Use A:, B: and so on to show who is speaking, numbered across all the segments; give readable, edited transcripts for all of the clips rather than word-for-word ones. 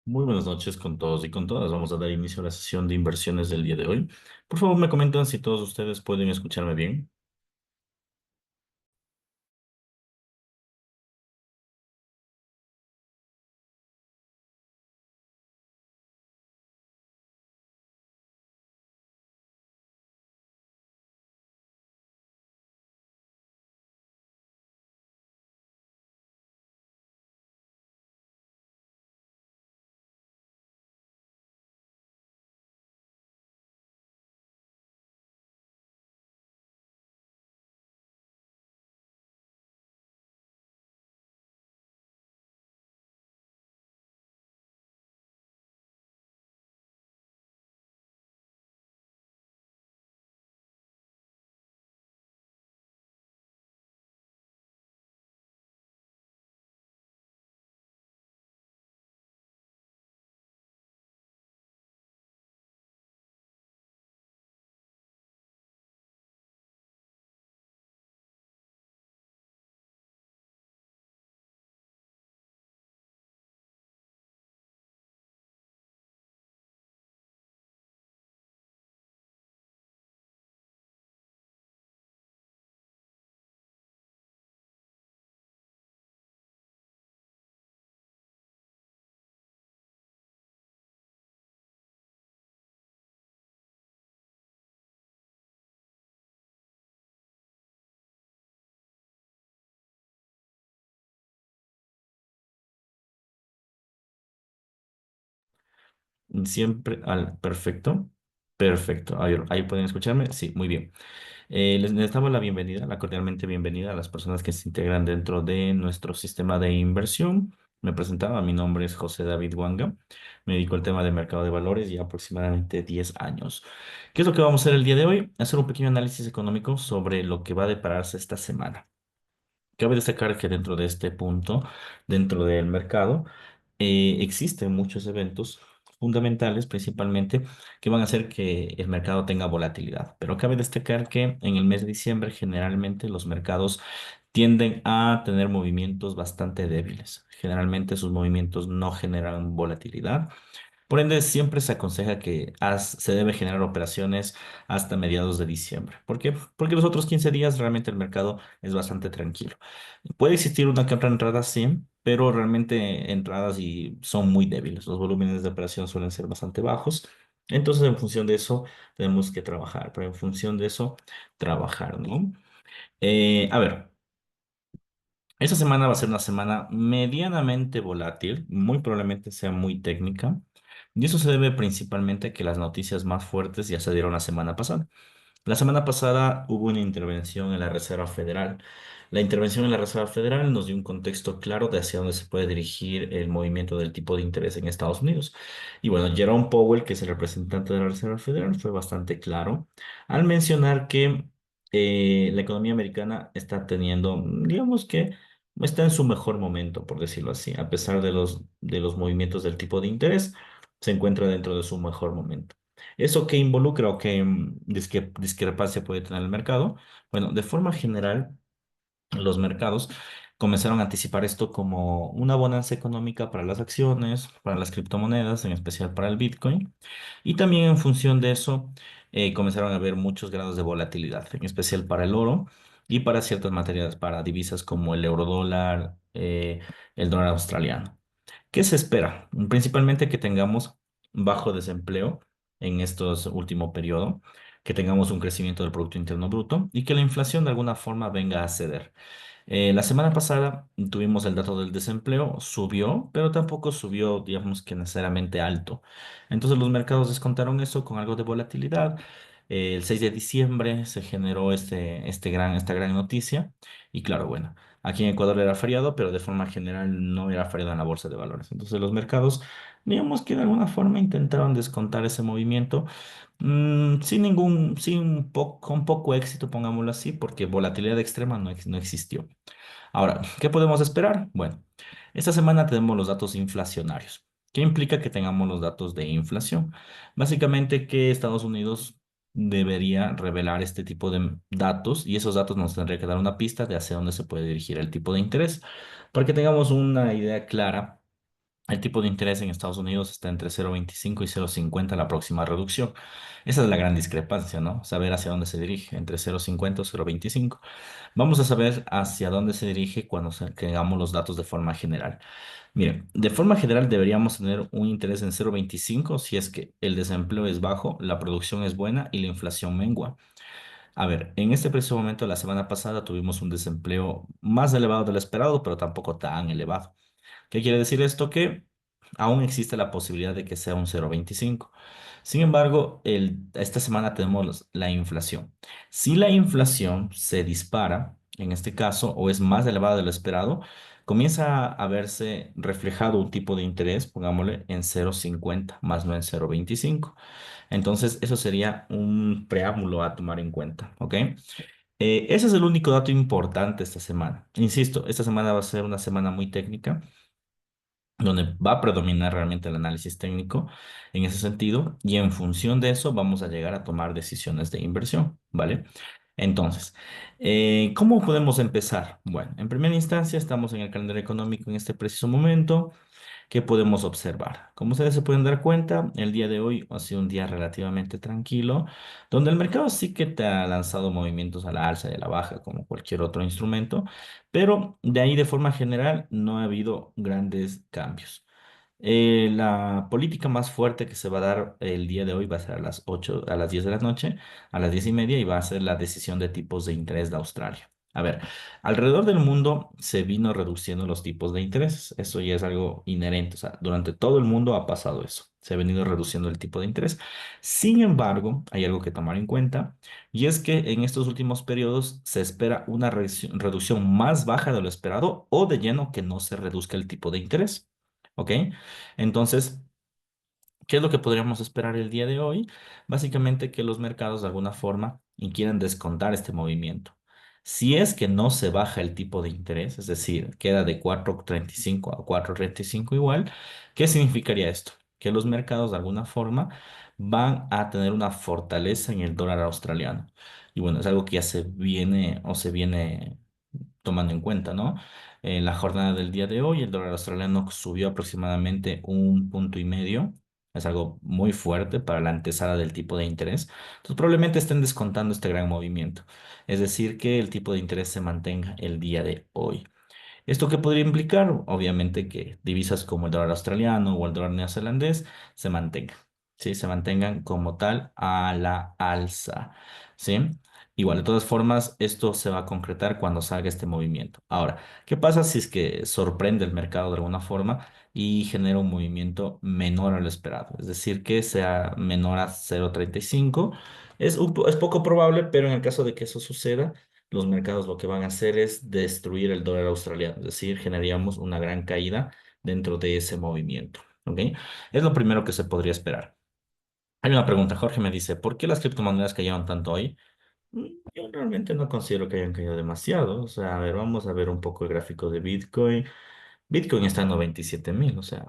A: Muy buenas noches con todos y con todas. Vamos a dar inicio a la sesión de inversiones del día de hoy. Por favor, me comentan si todos ustedes pueden escucharme bien. Siempre al perfecto. Perfecto. Ahí pueden escucharme. Sí, muy bien. Les damos la bienvenida, la cordialmente bienvenida a las personas que se integran dentro de nuestro sistema de inversión. Me presentaba, mi nombre es José David Wanga. Me dedico al tema de mercado de valores ya aproximadamente 10 años. ¿Qué es lo que vamos a hacer el día de hoy? Hacer un pequeño análisis económico sobre lo que va a depararse esta semana. Cabe destacar que dentro de este punto, dentro del mercado, existen muchos eventos fundamentales, principalmente, que van a hacer que el mercado tenga volatilidad. Pero cabe destacar que en el mes de diciembre, generalmente los mercados tienden a tener movimientos bastante débiles. Generalmente sus movimientos no generan volatilidad. Por ende, siempre se aconseja que se debe generar operaciones hasta mediados de diciembre. ¿Por qué? Porque los otros 15 días realmente el mercado es bastante tranquilo. Puede existir una que otra entrada, sí, pero realmente entradas y son muy débiles. Los volúmenes de operación suelen ser bastante bajos. Entonces, en función de eso, tenemos que trabajar, pero en función de eso, trabajar, ¿no? A ver. Esta semana va a ser una semana medianamente volátil, muy probablemente sea muy técnica, y eso se debe principalmente a que las noticias más fuertes ya se dieron la semana pasada. La semana pasada hubo una intervención en la Reserva Federal. La intervención en la Reserva Federal nos dio un contexto claro de hacia dónde se puede dirigir el movimiento del tipo de interés en Estados Unidos. Y bueno, Jerome Powell, que es el representante de la Reserva Federal, fue bastante claro al mencionar que la economía americana está teniendo, digamos que está en su mejor momento, por decirlo así, a pesar de los movimientos del tipo de interés, se encuentra dentro de su mejor momento. ¿Eso qué involucra o qué discrepancia puede tener el mercado? Bueno, de forma general, los mercados comenzaron a anticipar esto como una bonanza económica para las acciones, para las criptomonedas, en especial para el Bitcoin. Y también en función de eso, comenzaron a haber muchos grados de volatilidad, en especial para el oro y para ciertas materias, para divisas como el eurodólar, el dólar australiano. ¿Qué se espera? Principalmente que tengamos bajo desempleo en estos último periodo, que tengamos un crecimiento del Producto Interno Bruto y que la inflación de alguna forma venga a ceder. La semana pasada tuvimos el dato del desempleo, subió, pero tampoco subió, digamos que necesariamente alto. Entonces los mercados descontaron eso con algo de volatilidad. El 6 de diciembre se generó esta gran noticia y claro, bueno, aquí en Ecuador era feriado, pero de forma general no era feriado en la bolsa de valores. Entonces los mercados, digamos que de alguna forma intentaron descontar ese movimiento. Sin ningún, con poco éxito, pongámoslo así, porque volatilidad extrema no existió. Ahora, ¿qué podemos esperar? Bueno, esta semana tenemos los datos inflacionarios. ¿Qué implica que tengamos los datos de inflación? Básicamente que Estados Unidos debería revelar este tipo de datos y esos datos nos tendría que dar una pista de hacia dónde se puede dirigir el tipo de interés para que tengamos una idea clara El tipo de interés en Estados Unidos está entre 0,25 y 0,50 la próxima reducción. Esa es la gran discrepancia, ¿no? Saber hacia dónde se dirige, entre 0,50 o 0,25. Vamos a saber hacia dónde se dirige cuando tengamos los datos de forma general. Miren, de forma general deberíamos tener un interés en 0,25 si es que el desempleo es bajo, la producción es buena y la inflación mengua. A ver, en este preciso momento, la semana pasada tuvimos un desempleo más elevado de lo esperado, pero tampoco tan elevado. ¿Qué quiere decir esto? Que aún existe la posibilidad de que sea un 0,25. Sin embargo, esta semana tenemos la inflación. Si la inflación se dispara, en este caso, o es más elevada de lo esperado, comienza a verse reflejado un tipo de interés, pongámosle en 0,50, más no en 0,25. Entonces, eso sería un preámbulo a tomar en cuenta, ¿ok? Ese es el único dato importante esta semana. Insisto, esta semana va a ser una semana muy técnica donde va a predominar realmente el análisis técnico en ese sentido y en función de eso vamos a llegar a tomar decisiones de inversión, ¿vale? Entonces, ¿cómo podemos empezar? Bueno, en primera instancia estamos en el calendario económico en este preciso momento. ¿Qué podemos observar? Como ustedes se pueden dar cuenta, el día de hoy ha sido un día relativamente tranquilo, donde el mercado sí que te ha lanzado movimientos a la alza y a la baja, como cualquier otro instrumento, pero de ahí de forma general no ha habido grandes cambios. La política más fuerte que se va a dar el día de hoy va a ser a las 8, a las 10 de la noche, a las 10:30, y va a ser la decisión de tipos de interés de Australia. A ver, alrededor del mundo se vino reduciendo los tipos de intereses. Eso ya es algo inherente. O sea, durante todo el mundo ha pasado eso. Se ha venido reduciendo el tipo de interés. Sin embargo, hay algo que tomar en cuenta y es que en estos últimos periodos se espera una reducción más baja de lo esperado o de lleno que no se reduzca el tipo de interés. ¿Ok? Entonces, ¿qué es lo que podríamos esperar el día de hoy? Básicamente que los mercados de alguna forma y quieren descontar este movimiento. Si es que no se baja el tipo de interés, es decir, queda de 4,35 a 4,35 igual, ¿qué significaría esto? Que los mercados de alguna forma van a tener una fortaleza en el dólar australiano. Y bueno, es algo que ya se viene tomando en cuenta, ¿no? En la jornada del día de hoy, el dólar australiano subió aproximadamente 1,5 puntos. Es algo muy fuerte para la antesala del tipo de interés. Entonces, probablemente estén descontando este gran movimiento. Es decir, que el tipo de interés se mantenga el día de hoy. ¿Esto qué podría implicar? Obviamente que divisas como el dólar australiano o el dólar neozelandés se mantengan, ¿sí? Se mantengan como tal a la alza, ¿sí? Igual, de todas formas, esto se va a concretar cuando salga este movimiento. Ahora, ¿qué pasa si es que sorprende el mercado de alguna forma y genera un movimiento menor a lo esperado? Es decir, que sea menor a 0,35. Es poco probable, pero en el caso de que eso suceda, los mercados lo que van a hacer es destruir el dólar australiano, es decir, generaríamos una gran caída dentro de ese movimiento. ¿Ok? Es lo primero que se podría esperar. Hay una pregunta, Jorge me dice, ¿por qué las criptomonedas cayeron tanto hoy? Yo realmente no considero que hayan caído demasiado. O sea, a ver, vamos a ver un poco el gráfico de Bitcoin. Bitcoin está en 97.000, o sea,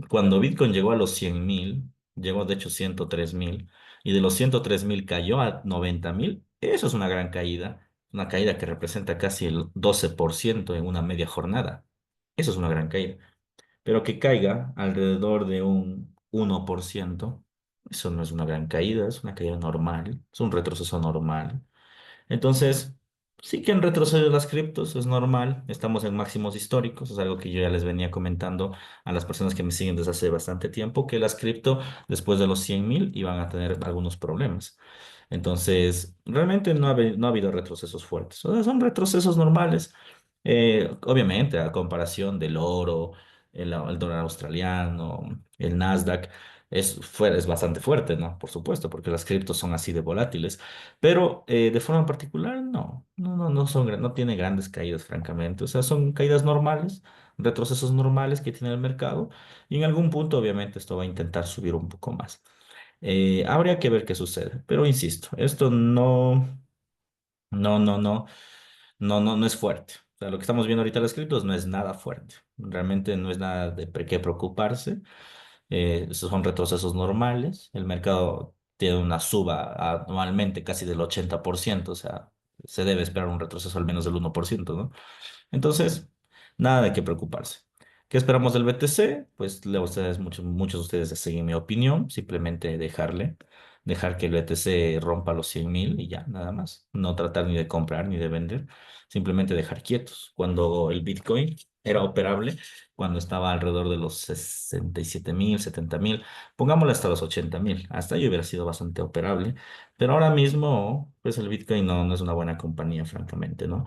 A: cuando Bitcoin llegó a los 100.000, llegó de hecho 103.000, y de los 103.000 cayó a 90.000, eso es una caída que representa casi el 12% en una media jornada. Eso es una gran caída. Pero que caiga alrededor de un 1%, eso no es una gran caída, es una caída normal, es un retroceso normal. Entonces, sí que han retrocedido las criptos, es normal, estamos en máximos históricos, es algo que yo ya les venía comentando a las personas que me siguen desde hace bastante tiempo, que las cripto después de los 100.000 iban a tener algunos problemas. Entonces, realmente no ha habido retrocesos fuertes, o sea, son retrocesos normales. Obviamente, a comparación del oro, el dólar australiano, el Nasdaq, es bastante fuerte, ¿no? Por supuesto, porque las criptos son así de volátiles. Pero de forma particular, no tiene grandes caídas, francamente. O sea, son caídas normales, retrocesos normales que tiene el mercado. Y en algún punto, obviamente, esto va a intentar subir un poco más. Habría que ver qué sucede. Pero insisto, esto no, no, no, no es fuerte. O sea, lo que estamos viendo ahorita en las criptos no es nada fuerte. Realmente no es nada de qué preocuparse. Esos son retrocesos normales. El mercado tiene una suba anualmente casi del 80%, o sea, se debe esperar un retroceso al menos del 1%, ¿no? Entonces, nada de qué preocuparse. ¿Qué esperamos del BTC? Pues ustedes, muchos de ustedes siguen mi opinión, simplemente dejar que el BTC rompa los 100.000 y ya, nada más. No tratar ni de comprar ni de vender, simplemente dejar quietos. Cuando el Bitcoin era operable, cuando estaba alrededor de los 67.000, 70.000, pongámoslo hasta los 80.000, hasta ahí hubiera sido bastante operable, pero ahora mismo, pues el Bitcoin no es una buena compañía, francamente, ¿no?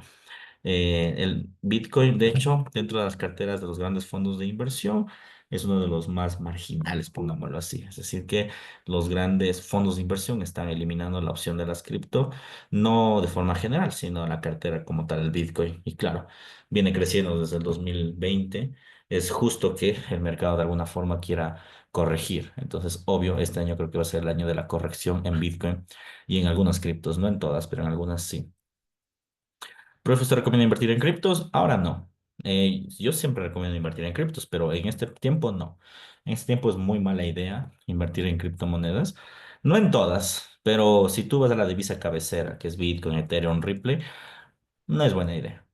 A: El Bitcoin, de hecho, dentro de las carteras de los grandes fondos de inversión, es uno de los más marginales, pongámoslo así. Es decir, que los grandes fondos de inversión están eliminando la opción de las cripto, no de forma general, sino la cartera como tal, el Bitcoin. Y claro, viene creciendo desde el 2020. Es justo que el mercado de alguna forma quiera corregir. Entonces, obvio, este año creo que va a ser el año de la corrección en Bitcoin y en algunas criptos, no en todas, pero en algunas sí. ¿Profe, usted recomienda invertir en criptos? Ahora no. Yo siempre recomiendo invertir en criptos, pero en este tiempo no. En este tiempo es muy mala idea invertir en criptomonedas. No en todas, pero si tú vas a la divisa cabecera, que es Bitcoin, Ethereum, Ripple, no es buena idea.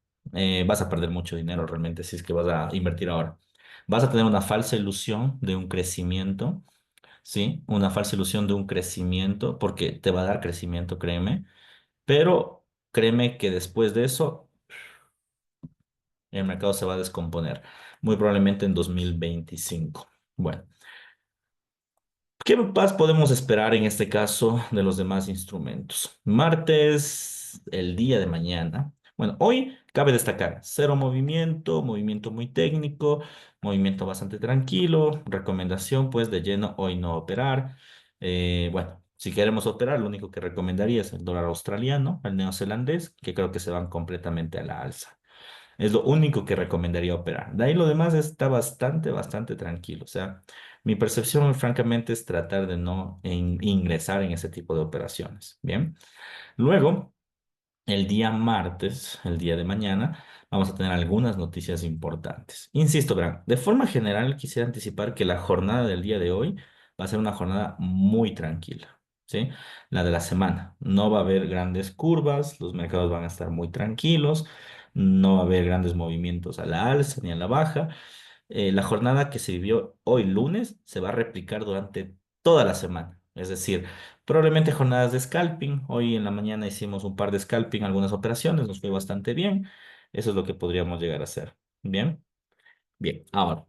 A: Vas a perder mucho dinero realmente si es que vas a invertir ahora. Vas a tener una falsa ilusión de un crecimiento, ¿sí? Una falsa ilusión de un crecimiento, porque te va a dar crecimiento, créeme, pero créeme que después de eso el mercado se va a descomponer, muy probablemente en 2025. Bueno, ¿qué más podemos esperar en este caso de los demás instrumentos? Martes, el día de mañana. Bueno, hoy cabe destacar cero movimiento, movimiento muy técnico, movimiento bastante tranquilo, recomendación pues de lleno hoy no operar. Bueno, si queremos operar, lo único que recomendaría es el dólar australiano, el neozelandés, que creo que se van completamente a la alza. Es lo único que recomendaría operar. De ahí lo demás está bastante tranquilo. O sea, mi percepción, francamente, es tratar de no ingresar en ese tipo de operaciones. Bien. Luego, el día martes, el día de mañana, vamos a tener algunas noticias importantes. Insisto, verán, de forma general quisiera anticipar que la jornada del día de hoy va a ser una jornada muy tranquila, ¿sí? La de la semana. No va a haber grandes curvas, los mercados van a estar muy tranquilos, no va a haber grandes movimientos a la alza ni a la baja. La jornada que se vivió hoy lunes se va a replicar durante toda la semana. Es decir, probablemente jornadas de scalping. Hoy en la mañana hicimos un par de scalping, algunas operaciones, nos fue bastante bien. Eso es lo que podríamos llegar a hacer. Bien, bien. Ahora.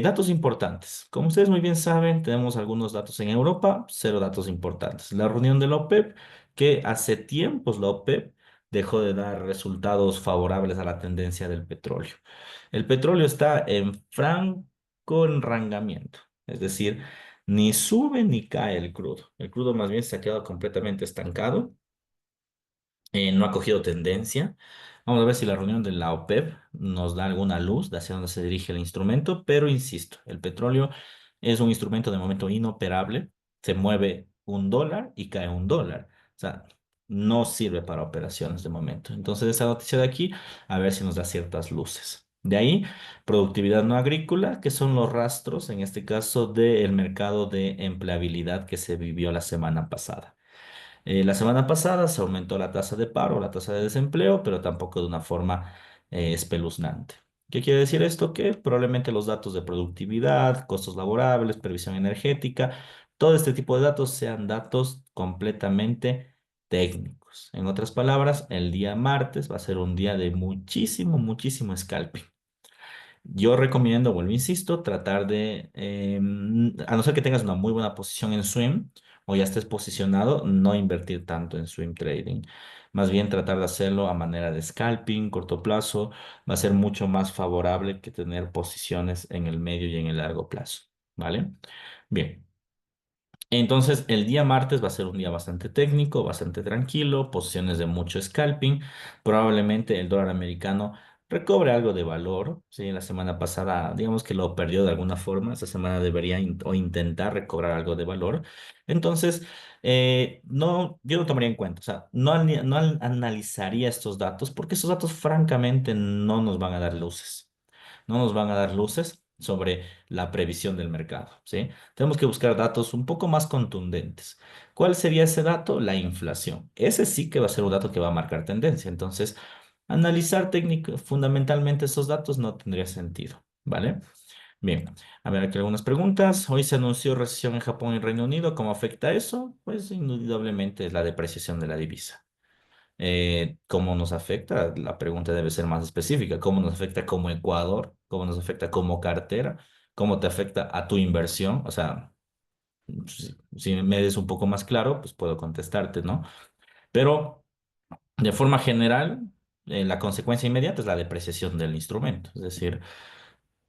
A: Datos importantes. Como ustedes muy bien saben, tenemos algunos datos en Europa, cero datos importantes. La reunión de la OPEP, que hace tiempos la OPEP dejó de dar resultados favorables a la tendencia del petróleo. El petróleo está en franco enrangamiento, es decir, ni sube ni cae el crudo. El crudo más bien se ha quedado completamente estancado, no ha cogido tendencia. Vamos a ver si la reunión de la OPEP nos da alguna luz de hacia dónde se dirige el instrumento, pero insisto, el petróleo es un instrumento de momento inoperable, se mueve un dólar y cae un dólar, o sea, no sirve para operaciones de momento. Entonces, esa noticia de aquí, a ver si nos da ciertas luces. De ahí, productividad no agrícola, que son los rastros, en este caso, del mercado de empleabilidad que se vivió la semana pasada. La semana pasada se aumentó la tasa de paro, la tasa de desempleo, pero tampoco de una forma espeluznante. ¿Qué quiere decir esto? Que probablemente los datos de productividad, costos laborables, previsión energética, todo este tipo de datos sean datos completamente técnicos. En otras palabras, el día martes va a ser un día de muchísimo scalping. Yo recomiendo, vuelvo, insisto, tratar de, a no ser que tengas una muy buena posición en swing o ya estés posicionado, no invertir tanto en swing trading. Más bien tratar de hacerlo a manera de scalping, corto plazo, va a ser mucho más favorable que tener posiciones en el medio y en el largo plazo. ¿Vale? Bien. Entonces, el día martes va a ser un día bastante técnico, bastante tranquilo, posiciones de mucho scalping. Probablemente el dólar americano recobre algo de valor. Sí, la semana pasada, digamos que lo perdió de alguna forma. Esta semana debería o intentar recobrar algo de valor. Entonces, no, yo no tomaría en cuenta, o sea, analizaría estos datos porque estos datos, francamente, no nos van a dar luces. No nos van a dar luces sobre la previsión del mercado, ¿sí? Tenemos que buscar datos un poco más contundentes. ¿Cuál sería ese dato? La inflación. Ese sí que va a ser un dato que va a marcar tendencia. Entonces, analizar fundamentalmente esos datos no tendría sentido. ¿vale? Bien, a ver aquí algunas preguntas. Hoy se anunció recesión en Japón y Reino Unido. ¿Cómo afecta eso? Pues indudablemente es la depreciación de la divisa. ¿Cómo nos afecta? La pregunta debe ser más específica. ¿Cómo nos afecta como Ecuador? ¿Cómo nos afecta como cartera? ¿Cómo te afecta a tu inversión? O sea, si me des un poco más claro, pues puedo contestarte, ¿no? Pero de forma general, la consecuencia inmediata es la depreciación del instrumento. Es decir,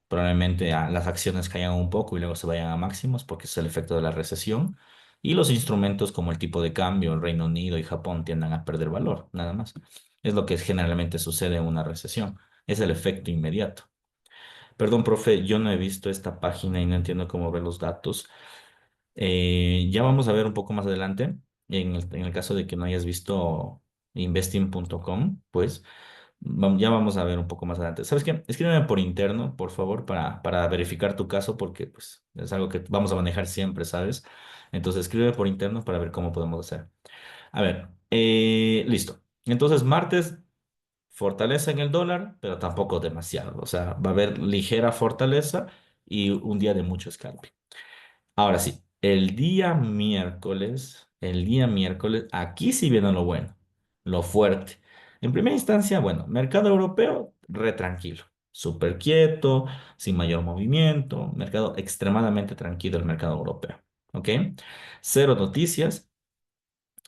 A: probablemente las acciones caigan un poco y luego se vayan a máximos porque es el efecto de la recesión. Y los instrumentos como el tipo de cambio, el Reino Unido y Japón tiendan a perder valor, nada más. Es lo que generalmente sucede en una recesión. Es el efecto inmediato. Perdón, profe, yo no he visto esta página y no entiendo cómo ver los datos. Ya vamos a ver un poco más adelante. En el caso de que no hayas visto investing.com, pues ya vamos a ver un poco más adelante. ¿Sabes qué? Escríbeme por interno, por favor, para verificar tu caso, porque pues, es algo que vamos a manejar siempre, ¿sabes? Entonces, escríbeme por interno para ver cómo podemos hacer. A ver, listo. Entonces, martes, fortaleza en el dólar, pero tampoco demasiado. O sea, va a haber ligera fortaleza y un día de mucho scalping. Ahora sí, el día miércoles, aquí sí viene lo bueno, lo fuerte. En primera instancia, bueno, mercado europeo, re tranquilo, súper quieto, sin mayor movimiento, mercado extremadamente tranquilo el mercado europeo, ¿ok? Cero noticias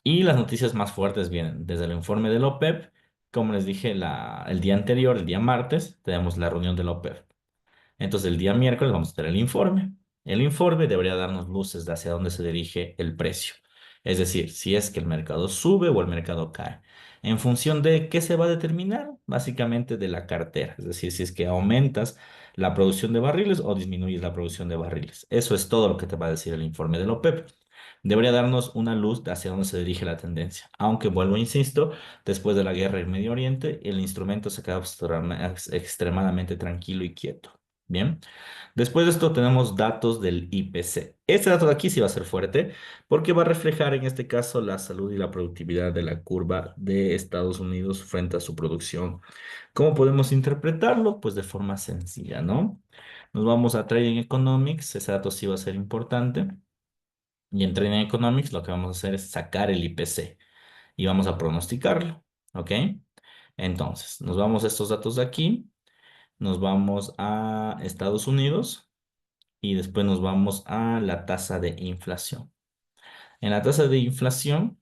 A: y las noticias más fuertes vienen desde el informe de la OPEP, como les dije el día anterior, el día martes, tenemos la reunión de la OPEP. Entonces, el día miércoles vamos a tener el informe. El informe debería darnos luces de hacia dónde se dirige el precio. Es decir, si es que el mercado sube o el mercado cae. ¿En función de qué se va a determinar? Básicamente de la cartera. Es decir, si es que aumentas la producción de barriles o disminuyes la producción de barriles. Eso es todo lo que te va a decir el informe de la OPEP. Debería darnos una luz de hacia dónde se dirige la tendencia. Aunque vuelvo, insisto, después de la guerra en Medio Oriente, el instrumento se queda extremadamente tranquilo y quieto. Bien. Después de esto tenemos datos del IPC. Este dato de aquí sí va a ser fuerte porque va a reflejar en este caso la salud y la productividad de la curva de Estados Unidos frente a su producción. ¿Cómo podemos interpretarlo? Pues de forma sencilla, ¿no? Nos vamos a Trading Economics, ese dato sí va a ser importante. Y en Trading Economics lo que vamos a hacer es sacar el IPC y vamos a pronosticarlo, ¿ok? Entonces, nos vamos a estos datos de aquí, nos vamos a Estados Unidos y después nos vamos a la tasa de inflación. En la tasa de inflación,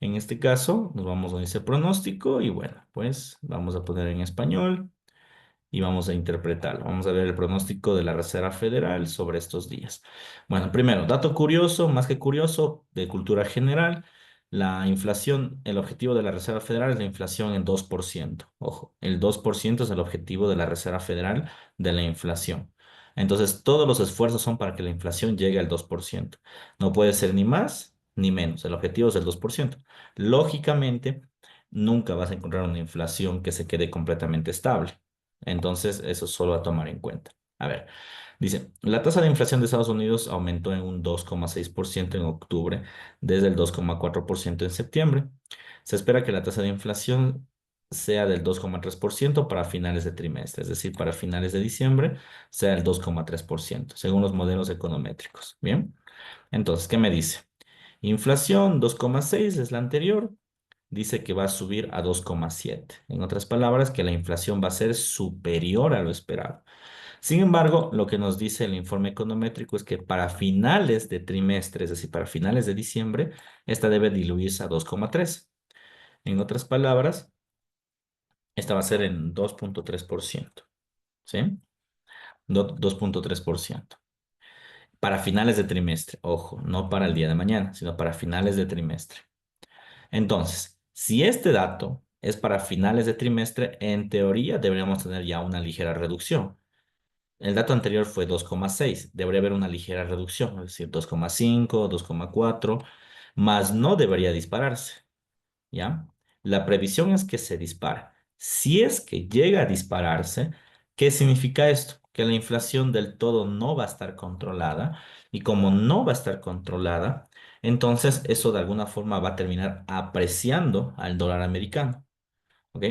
A: en este caso, nos vamos a ese pronóstico y bueno, pues vamos a poner en español y vamos a interpretarlo. Vamos a ver el pronóstico de la Reserva Federal sobre estos días. Bueno, primero, dato curioso, más que curioso, de cultura general. La inflación, el objetivo de la Reserva Federal es la inflación en 2%. Ojo, el 2% es el objetivo de la Reserva Federal de la inflación. Entonces, todos los esfuerzos son para que la inflación llegue al 2%. No puede ser ni más ni menos. El objetivo es el 2%. Lógicamente, nunca vas a encontrar una inflación que se quede completamente estable. Entonces, eso es solo a tomar en cuenta. A ver, dice, la tasa de inflación de Estados Unidos aumentó en un 2,6% en octubre, desde el 2,4% en septiembre. Se espera que la tasa de inflación sea del 2,3% para finales de trimestre, es decir, para finales de diciembre sea el 2,3%, según los modelos econométricos. Bien, entonces, ¿qué me dice? Inflación 2,6 es la anterior, dice que va a subir a 2,7. En otras palabras, que la inflación va a ser superior a lo esperado. Sin embargo, lo que nos dice el informe econométrico es que para finales de trimestre, es decir, para finales de diciembre, esta debe diluirse a 2,3. En otras palabras, esta va a ser en 2,3%. ¿Sí? 2,3%. Para finales de trimestre, ojo, no para el día de mañana, sino para finales de trimestre. Entonces, si este dato es para finales de trimestre, en teoría deberíamos tener ya una ligera reducción. El dato anterior fue 2,6, debería haber una ligera reducción, es decir, 2,5, 2,4, más no debería dispararse, ¿ya? La previsión es que se dispara. Si es que llega a dispararse, ¿qué significa esto? Que la inflación del todo no va a estar controlada y como no va a estar controlada, entonces eso de alguna forma va a terminar apreciando al dólar americano, ¿ok?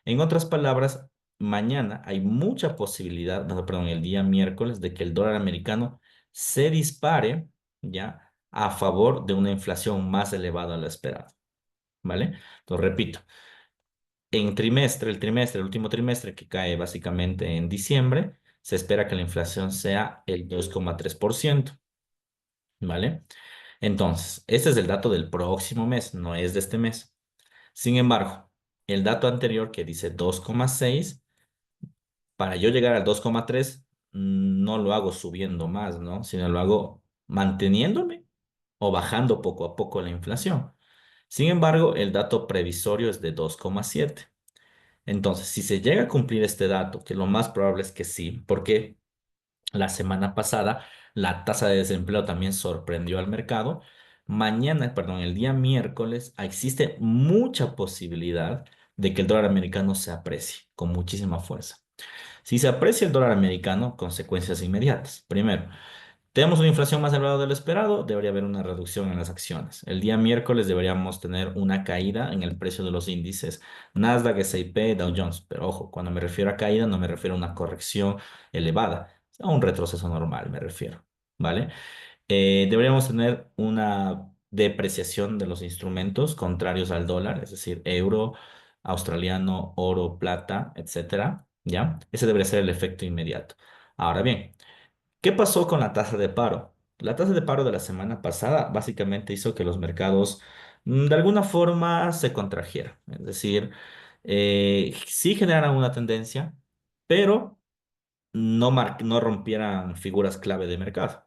A: En otras palabras, mañana hay mucha posibilidad, no, perdón, el día miércoles, de que el dólar americano se dispare, ¿ya? A favor de una inflación más elevada a la esperada, ¿vale? Entonces, repito, el último trimestre que cae básicamente en diciembre, se espera que la inflación sea el 2,3%, ¿vale? Entonces, este es el dato del próximo mes, no es de este mes. Sin embargo, el dato anterior que dice 2,6, para yo llegar al 2,3, no lo hago subiendo más, ¿no? Sino lo hago manteniéndome o bajando poco a poco la inflación. Sin embargo, el dato previsorio es de 2,7. Entonces, si se llega a cumplir este dato, que lo más probable es que sí, porque la semana pasada la tasa de desempleo también sorprendió al mercado, mañana, perdón, el día miércoles existe mucha posibilidad de que el dólar americano se aprecie con muchísima fuerza. Si se aprecia el dólar americano, consecuencias inmediatas. Primero, tenemos una inflación más elevada de lo esperado, debería haber una reducción en las acciones. El día miércoles deberíamos tener una caída en el precio de los índices Nasdaq, S&P, Dow Jones. Pero ojo, cuando me refiero a caída no me refiero a una corrección elevada, a un retroceso normal me refiero, ¿vale? Deberíamos tener una depreciación de los instrumentos contrarios al dólar, es decir, euro, australiano, oro, plata, etcétera, ¿ya? Ese debería ser el efecto inmediato. Ahora bien, ¿qué pasó con la tasa de paro? La tasa de paro de la semana pasada básicamente hizo que los mercados de alguna forma se contrajeran. Es decir, sí generaran una tendencia, pero no rompieran figuras clave de mercado.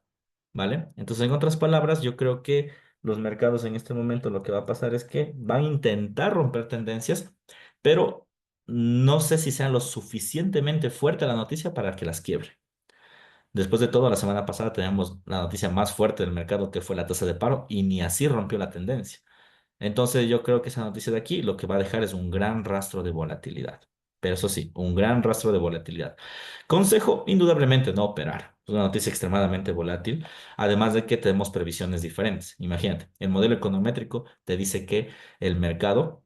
A: ¿Vale? Entonces, en otras palabras, yo creo que los mercados en este momento lo que va a pasar es que van a intentar romper tendencias, pero no sé si sean lo suficientemente fuerte la noticia para que las quiebre. Después de todo, la semana pasada teníamos la noticia más fuerte del mercado que fue la tasa de paro y ni así rompió la tendencia. Entonces yo creo que esa noticia de aquí lo que va a dejar es un gran rastro de volatilidad. Pero eso sí, un gran rastro de volatilidad. Consejo, indudablemente no operar. Es una noticia extremadamente volátil, además de que tenemos previsiones diferentes. Imagínate, el modelo econométrico te dice que el mercado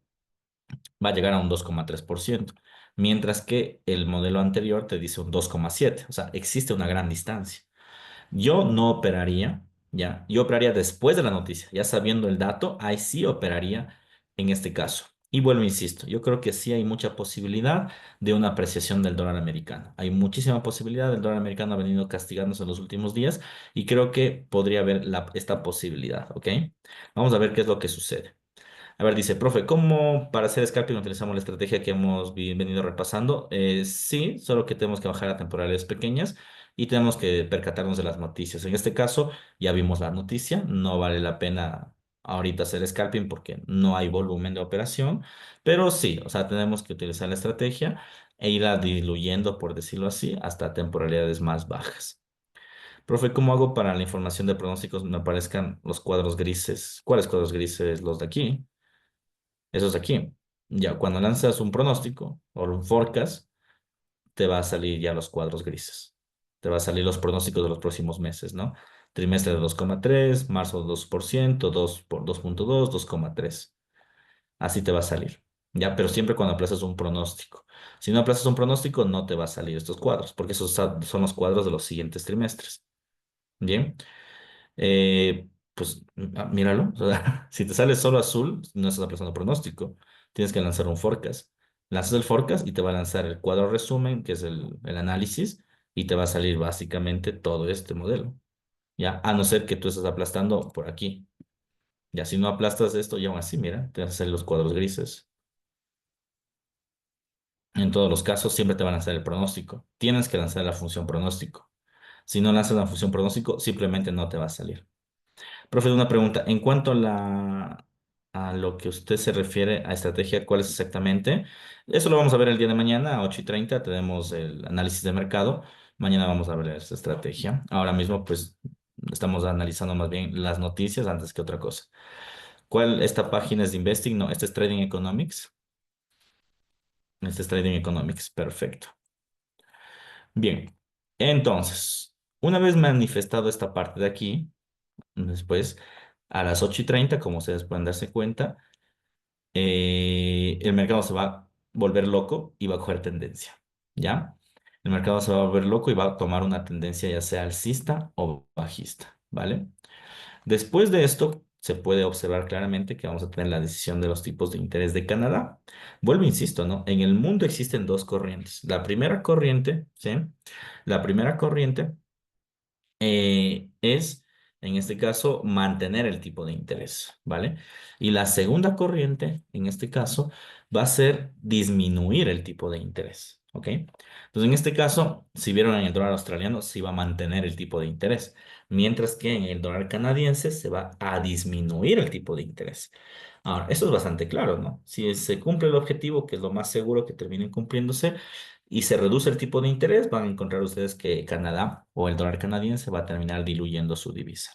A: va a llegar a un 2,3%, mientras que el modelo anterior te dice un 2,7%. O sea, existe una gran distancia. Yo no operaría, ya. Yo operaría después de la noticia, ya sabiendo el dato, ahí sí operaría en este caso. Y vuelvo, insisto, yo creo que sí hay mucha posibilidad de una apreciación del dólar americano. Hay muchísima posibilidad, el dólar americano ha venido castigándose en los últimos días y creo que podría haber esta posibilidad, ¿ok? Vamos a ver qué es lo que sucede. A ver, dice, profe, ¿cómo para hacer scalping utilizamos la estrategia que hemos venido repasando? Sí, solo que tenemos que bajar a temporales pequeñas y tenemos que percatarnos de las noticias. En este caso, ya vimos la noticia, no vale la pena ahorita hacer scalping porque no hay volumen de operación, pero sí, o sea, tenemos que utilizar la estrategia e irla diluyendo, por decirlo así, hasta temporalidades más bajas. Profe, ¿cómo hago para la información de pronósticos me aparezcan los cuadros grises? ¿Cuáles cuadros grises? Los de aquí. Eso es aquí. Ya cuando lanzas un pronóstico o un forecast, te va a salir ya los cuadros grises. Te va a salir los pronósticos de los próximos meses, ¿no? Trimestre de 2,3, marzo 2%, 2 por 2,2, 2,3. Así te va a salir. Ya, pero siempre cuando aplazas un pronóstico. Si no aplazas un pronóstico, no te va a salir estos cuadros, porque esos son los cuadros de los siguientes trimestres. Bien. Pues míralo. O sea, si te sale solo azul, no estás aplicando pronóstico. Tienes que lanzar un forecast. Lanzas el forecast y te va a lanzar el cuadro resumen, que es el análisis, y te va a salir básicamente todo este modelo. Ya, a no ser que tú estés aplastando por aquí. Ya, si no aplastas esto, ya aún así, mira, te van a salir los cuadros grises. En todos los casos, siempre te van a lanzar el pronóstico. Tienes que lanzar la función pronóstico. Si no lanzas la función pronóstico, simplemente no te va a salir. Profe, una pregunta. En cuanto a a lo que usted se refiere a estrategia, ¿cuál es exactamente? Eso lo vamos a ver el día de mañana a 8:30. Tenemos el análisis de mercado. Mañana vamos a ver esta estrategia. Ahora mismo, pues, estamos analizando más bien las noticias antes que otra cosa. Esta página es de Investing? No, este es Trading Economics. Este es Trading Economics. Perfecto. Bien. Entonces, una vez manifestado esta parte de aquí, después, a las 8:30, como ustedes pueden darse cuenta, el mercado se va a volver loco y va a coger tendencia. ¿ya? El mercado se va a volver loco y va a tomar una tendencia ya sea alcista o bajista, ¿vale? Después de esto, se puede observar claramente que vamos a tener la decisión de los tipos de interés de Canadá. Vuelvo, insisto, ¿no? En el mundo existen dos corrientes. La primera corriente, ¿sí? La primera corriente es, en este caso, mantener el tipo de interés, ¿vale? Y la segunda corriente, en este caso, va a ser disminuir el tipo de interés, ¿ok? Entonces, en este caso, si vieron en el dólar australiano, se va a mantener el tipo de interés, mientras que en el dólar canadiense se va a disminuir el tipo de interés. Ahora, eso es bastante claro, ¿no? Si se cumple el objetivo, que es lo más seguro que termine cumpliéndose, y se reduce el tipo de interés, van a encontrar ustedes que Canadá o el dólar canadiense va a terminar diluyendo su divisa.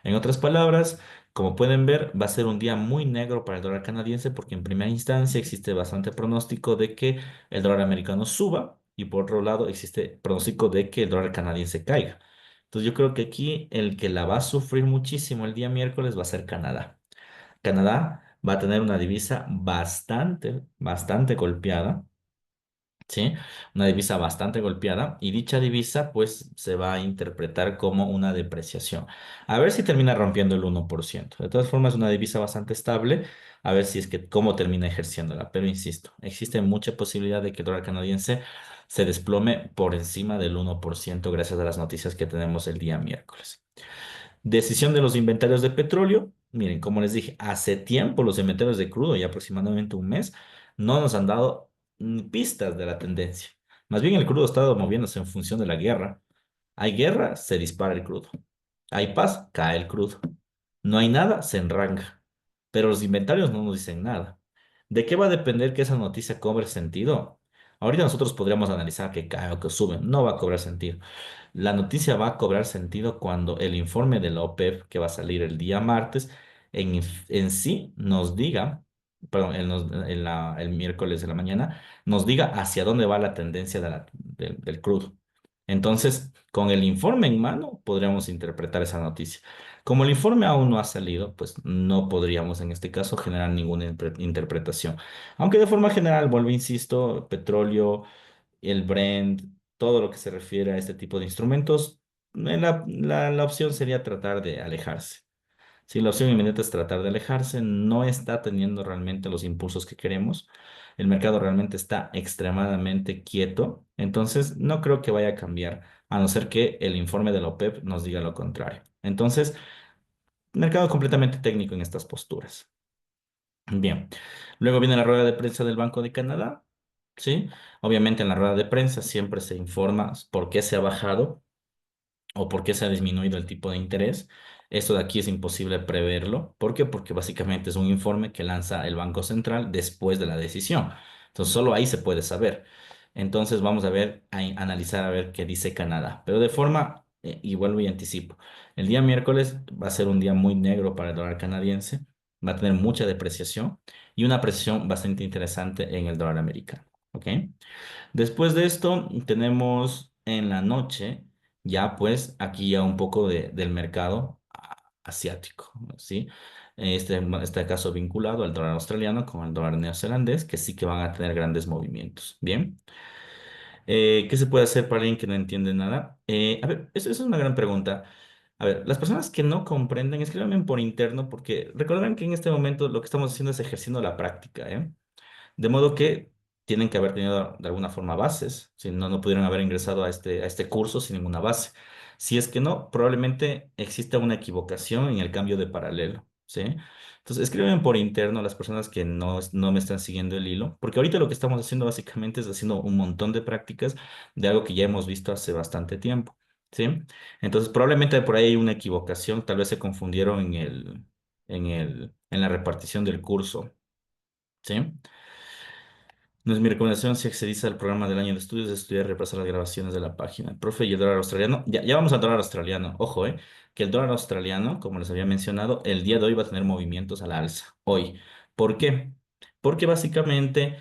A: En otras palabras, como pueden ver, va a ser un día muy negro para el dólar canadiense porque en primera instancia existe bastante pronóstico de que el dólar americano suba y por otro lado existe pronóstico de que el dólar canadiense caiga. Entonces yo creo que aquí el que la va a sufrir muchísimo el día miércoles va a ser Canadá. Canadá va a tener una divisa bastante golpeada. ¿Sí? Una divisa bastante golpeada y dicha divisa pues se va a interpretar como una depreciación. A ver si termina rompiendo el 1%. De todas formas, es una divisa bastante estable. A ver si es que cómo termina ejerciéndola. Pero insisto, existe mucha posibilidad de que el dólar canadiense se desplome por encima del 1% gracias a las noticias que tenemos el día miércoles. Decisión de los inventarios de petróleo. Miren, como les dije, hace tiempo los inventarios de crudo, ya aproximadamente un mes, no nos han dado ni pistas de la tendencia. Más bien el crudo ha estado moviéndose en función de la guerra. Hay guerra, se dispara el crudo. Hay paz, cae el crudo. No hay nada, se enranga. Pero los inventarios no nos dicen nada. ¿De qué va a depender que esa noticia cobre sentido? Ahorita nosotros podríamos analizar que cae o que sube. No va a cobrar sentido. La noticia va a cobrar sentido cuando el informe de la OPEP, que va a salir el día martes, en sí nos diga, perdón, el miércoles de la mañana, nos diga hacia dónde va la tendencia del crudo. Entonces, con el informe en mano, podríamos interpretar esa noticia. Como el informe aún no ha salido, pues no podríamos en este caso generar ninguna interpretación. Aunque de forma general, vuelvo, insisto, petróleo, el Brent, todo lo que se refiere a este tipo de instrumentos, la opción sería tratar de alejarse. Si la opción inmediata es tratar de alejarse, no está teniendo realmente los impulsos que queremos. El mercado realmente está extremadamente quieto, entonces no creo que vaya a cambiar, a no ser que el informe de la OPEP nos diga lo contrario. Entonces, mercado completamente técnico en estas posturas. Bien, luego viene la rueda de prensa del Banco de Canadá, ¿sí? Obviamente en la rueda de prensa siempre se informa por qué se ha bajado o por qué se ha disminuido el tipo de interés. Esto de aquí es imposible preverlo. ¿Por qué? Porque básicamente es un informe que lanza el Banco Central después de la decisión. Entonces solo ahí se puede saber. Entonces vamos a ver, analizar a ver qué dice Canadá. Pero de forma, y vuelvo y anticipo, el día miércoles va a ser un día muy negro para el dólar canadiense. Va a tener mucha depreciación y una apreciación bastante interesante en el dólar americano. ¿Ok? Después de esto, tenemos en la noche, ya pues aquí ya un poco del mercado asiático, ¿sí? Este caso vinculado al dólar australiano con el dólar neozelandés, que sí que van a tener grandes movimientos. Bien. ¿Qué se puede hacer para alguien que no entiende nada? A ver, eso es una gran pregunta. A ver, las personas que no comprenden, escríbanme por interno, porque recordarán que en este momento lo que estamos haciendo es ejerciendo la práctica, ¿eh? De modo que tienen que haber tenido de alguna forma bases, si no, no pudieron haber ingresado a este curso sin ninguna base. Si es que no, probablemente exista una equivocación en el cambio de paralelo, ¿sí? Entonces, escriben por interno a las personas que no me están siguiendo el hilo, porque ahorita lo que estamos haciendo básicamente es haciendo un montón de prácticas de algo que ya hemos visto hace bastante tiempo, ¿sí? Entonces, probablemente por ahí hay una equivocación, tal vez se confundieron en la repartición del curso, ¿sí? No es mi recomendación si accedís al programa del año de estudios de estudiar y repasar las grabaciones de la página. El profe y el dólar australiano. Ya vamos al dólar australiano. Ojo, que el dólar australiano, como les había mencionado, el día de hoy va a tener movimientos a la alza. Hoy. ¿Por qué? Porque básicamente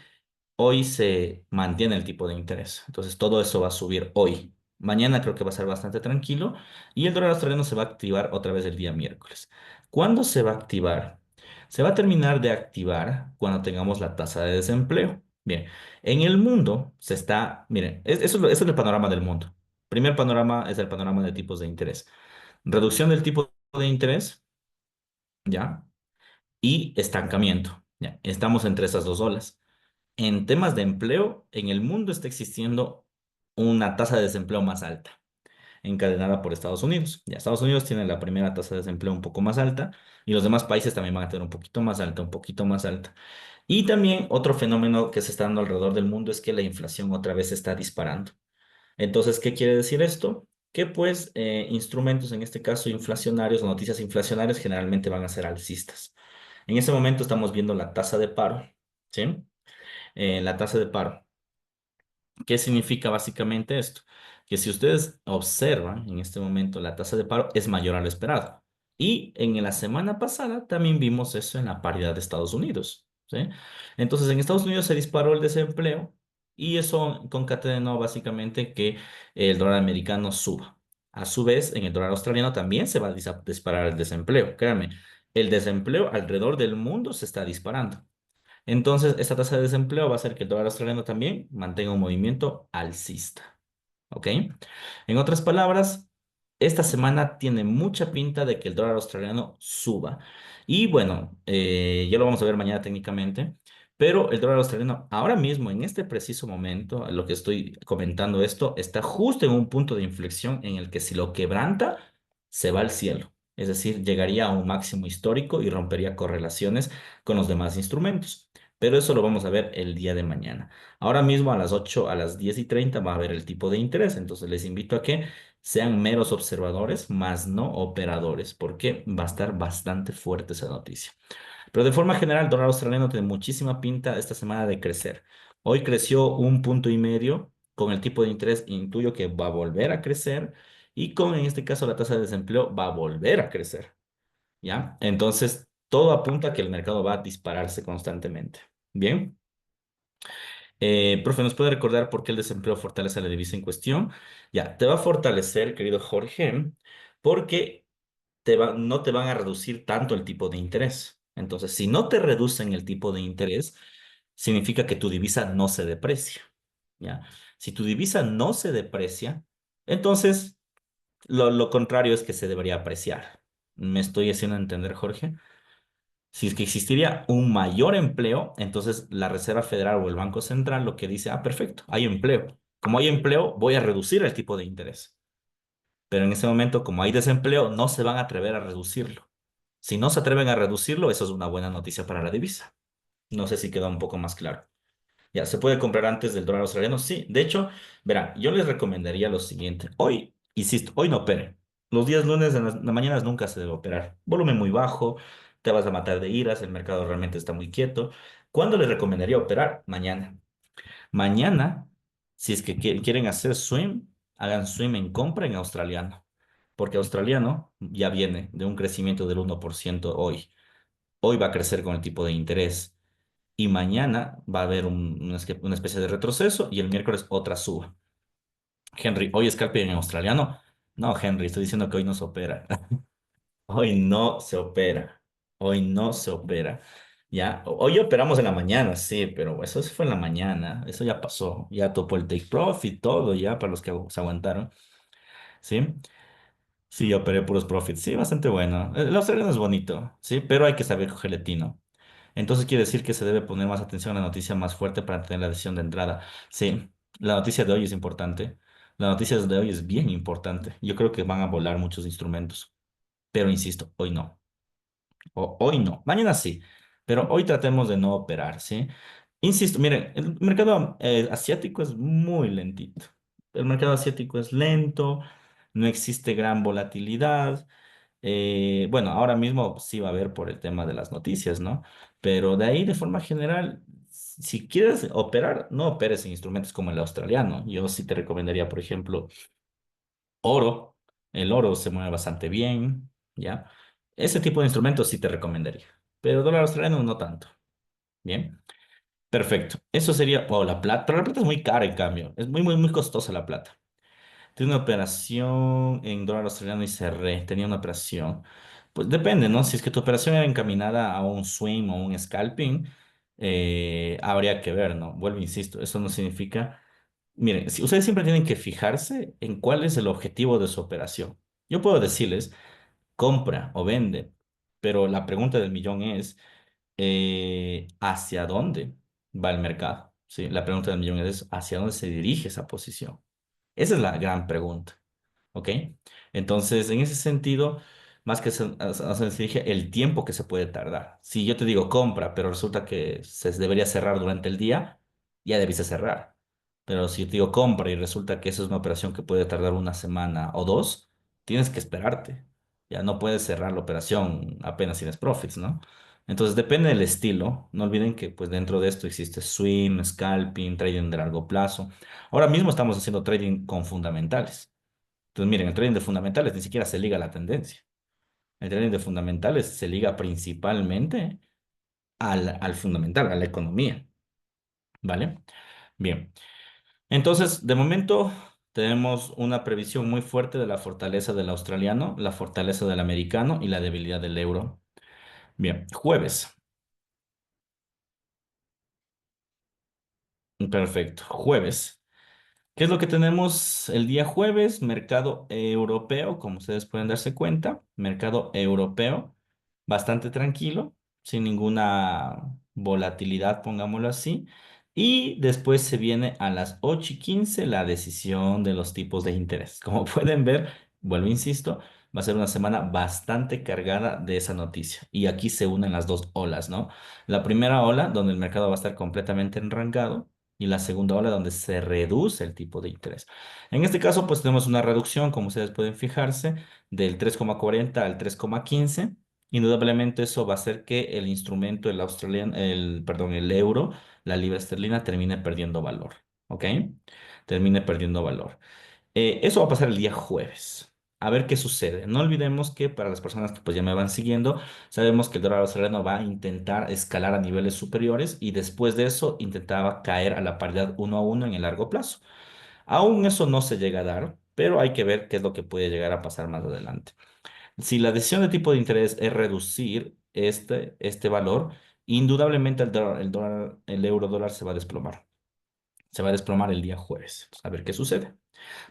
A: hoy se mantiene el tipo de interés. Entonces todo eso va a subir hoy. Mañana creo que va a ser bastante tranquilo y el dólar australiano se va a activar otra vez el día miércoles. ¿Cuándo se va a activar? Se va a terminar de activar cuando tengamos la tasa de desempleo. Bien, en el mundo se está, miren, eso es el panorama del mundo. Primer panorama es el panorama de tipos de interés. Reducción del tipo de interés, ¿ya? Y estancamiento, ¿ya? Estamos entre esas dos olas. En temas de empleo, en el mundo está existiendo una tasa de desempleo más alta, encadenada por Estados Unidos. Ya Estados Unidos tiene la primera tasa de desempleo un poco más alta y los demás países también van a tener un poquito más alta, un poquito más alta. Y también otro fenómeno que se está dando alrededor del mundo es que la inflación otra vez se está disparando. Entonces, ¿qué quiere decir esto? Que pues instrumentos, en este caso inflacionarios o noticias inflacionarias, generalmente van a ser alcistas. En ese momento estamos viendo la tasa de paro, ¿sí? La tasa de paro. ¿Qué significa básicamente esto? Que si ustedes observan en este momento la tasa de paro es mayor a lo esperado. Y en la semana pasada también vimos eso en la paridad de Estados Unidos, ¿sí? Entonces en Estados Unidos se disparó el desempleo y eso concatenó básicamente que el dólar americano suba. A su vez, en el dólar australiano también se va a disparar el desempleo. Créanme, el desempleo alrededor del mundo se está disparando. Entonces, esta tasa de desempleo va a hacer que el dólar australiano también mantenga un movimiento alcista. ¿Ok? En otras palabras, esta semana tiene mucha pinta de que el dólar australiano suba. Y bueno, ya lo vamos a ver mañana técnicamente, pero el dólar australiano ahora mismo, en este preciso momento, lo que estoy comentando esto, está justo en un punto de inflexión en el que si lo quebranta, se va al cielo. Es decir, llegaría a un máximo histórico y rompería correlaciones con los demás instrumentos. Pero eso lo vamos a ver el día de mañana. Ahora mismo a las 8, a las 10:30 va a haber el tipo de interés. Entonces les invito a que sean meros observadores, más no operadores, porque va a estar bastante fuerte esa noticia. Pero de forma general, el dólar australiano tiene muchísima pinta esta semana de crecer. Hoy creció 1,5 puntos. Con el tipo de interés intuyo que va a volver a crecer. Y con, en este caso, la tasa de desempleo va a volver a crecer. ¿Ya? Entonces, todo apunta a que el mercado va a dispararse constantemente. Bien. Profe, ¿nos puede recordar por qué el desempleo fortalece la divisa en cuestión? Ya, te va a fortalecer, querido Jorge, porque no te van a reducir tanto el tipo de interés. Entonces, si no te reducen el tipo de interés, significa que tu divisa no se deprecia. ¿Ya? Si tu divisa no se deprecia, entonces lo contrario es que se debería apreciar. ¿Me estoy haciendo entender, Jorge? Si es que existiría un mayor empleo, entonces la Reserva Federal o el Banco Central lo que dice, ah, perfecto, hay empleo. Como hay empleo, voy a reducir el tipo de interés. Pero en ese momento, como hay desempleo, no se van a atrever a reducirlo. Si no se atreven a reducirlo, eso es una buena noticia para la divisa. No sé si queda un poco más claro. Ya, ¿se puede comprar antes del dólar australiano? Sí, de hecho, verá, yo les recomendaría lo siguiente. Hoy, insisto, hoy no opere. Los días lunes en las mañanas nunca se debe operar. Volumen muy bajo, te vas a matar de iras, el mercado realmente está muy quieto. ¿Cuándo les recomendaría operar? Mañana. Mañana, si es que quieren hacer swing, hagan swing en compra en australiano. Porque australiano ya viene de un crecimiento del 1% hoy. Hoy va a crecer con el tipo de interés y mañana va a haber una especie de retroceso y el miércoles otra suba. Henry, ¿hoy scalping en australiano? No, Henry, estoy diciendo que hoy no se opera. Hoy no se opera. Hoy no se opera. Ya, hoy operamos en la mañana, sí, pero eso fue en la mañana. Eso ya pasó. Ya topó el take profit, todo ya para los que se aguantaron. ¿Sí? Sí, yo operé puros profits. Sí, bastante bueno. El australiano es bonito, sí, pero hay que saber cogerle tino. Entonces quiere decir que se debe poner más atención a la noticia más fuerte para tener la decisión de entrada. Sí, la noticia de hoy es importante. La noticia de hoy es bien importante. Yo creo que van a volar muchos instrumentos, pero insisto, hoy no. Hoy no. Mañana sí, pero hoy tratemos de no operar, ¿sí? Insisto, miren, el mercado asiático es muy lentito. El mercado asiático es lento, no existe gran volatilidad. Bueno, ahora mismo sí va a haber por el tema de las noticias, ¿no? Pero de ahí, de forma general, si quieres operar, no operes en instrumentos como el australiano. Yo sí te recomendaría, por ejemplo, oro. El oro se mueve bastante bien, ¿ya? Ese tipo de instrumentos sí te recomendaría. Pero dólar australiano no tanto. Bien, perfecto. Eso sería, o la plata, pero la plata es muy cara en cambio. Es muy, muy, muy costosa la plata. Tuve una operación en dólar australiano y cerré. Tenía una operación. Pues depende, ¿no? Si es que tu operación era encaminada a un swing o un scalping, Habría que ver, ¿no? Vuelvo, insisto, eso no significa, miren, si ustedes siempre tienen que fijarse en cuál es el objetivo de su operación. Yo puedo decirles, compra o vende, pero la pregunta del millón es, ¿hacia dónde va el mercado? Sí, la pregunta del millón es, ¿hacia dónde se dirige esa posición? Esa es la gran pregunta. ¿Ok? Entonces, en ese sentido, más que se dirige el tiempo que se puede tardar. Si yo te digo compra, pero resulta que se debería cerrar durante el día, ya debiste cerrar. Pero si yo te digo compra y resulta que esa es una operación que puede tardar una semana o dos, tienes que esperarte. Ya no puedes cerrar la operación apenas tienes profits, ¿no? Entonces, depende del estilo. No olviden que pues dentro de esto existe swing, scalping, trading de largo plazo. Ahora mismo estamos haciendo trading con fundamentales. Entonces, miren, el trading de fundamentales ni siquiera se liga a la tendencia. El trading de fundamentales se liga principalmente al fundamental, a la economía, ¿vale? Bien, entonces, de momento tenemos una previsión muy fuerte de la fortaleza del australiano, la fortaleza del americano y la debilidad del euro. Bien, jueves. Perfecto, jueves. ¿Qué es lo que tenemos el día jueves? Mercado europeo, como ustedes pueden darse cuenta, mercado europeo bastante tranquilo, sin ninguna volatilidad, pongámoslo así. Y después se viene a las 8:15 la decisión de los tipos de interés. Como pueden ver, vuelvo, insisto, va a ser una semana bastante cargada de esa noticia. Y aquí se unen las dos olas, ¿no? La primera ola, donde el mercado va a estar completamente enrancado y la segunda ola donde se reduce el tipo de interés. En este caso, pues tenemos una reducción, como ustedes pueden fijarse, del 3,40 al 3,15. Indudablemente eso va a hacer que el instrumento, perdón, el euro, la libra esterlina, termine perdiendo valor. ¿Ok? Termine perdiendo valor. Eso va a pasar el día jueves. A ver qué sucede. No olvidemos que para las personas que pues ya me van siguiendo, sabemos que el dólar australiano va a intentar escalar a niveles superiores y después de eso intentaba caer a la paridad 1 a 1 en el largo plazo. Aún eso no se llega a dar, pero hay que ver qué es lo que puede llegar a pasar más adelante. Si la decisión de tipo de interés es reducir este valor, indudablemente el euro dólar se va a desplomar. Se va a desplomar el día jueves. A ver qué sucede.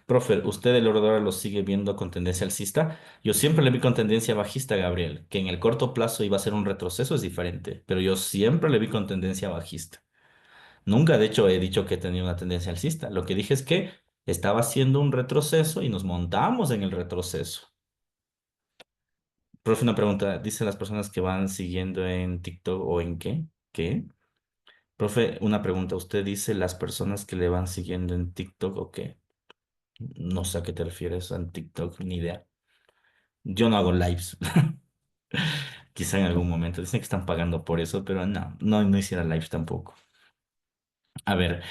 A: Profe, ¿usted el eurodólar lo sigue viendo con tendencia alcista? Yo siempre le vi con tendencia bajista, Gabriel. Que en el corto plazo iba a ser un retroceso es diferente, pero yo siempre le vi con tendencia bajista. Nunca, de hecho, he dicho que tenía una tendencia alcista. Lo que dije es que estaba haciendo un retroceso y nos montamos en el retroceso. Profe, una pregunta. ¿Dicen las personas que van siguiendo en TikTok o en qué? ¿Qué? Profe, una pregunta. ¿Usted dice las personas que le van siguiendo en TikTok o qué? No sé a qué te refieres en TikTok, ni idea. Yo no hago lives. Quizá en algún momento. Dicen que están pagando por eso, pero no hiciera lives tampoco. A ver,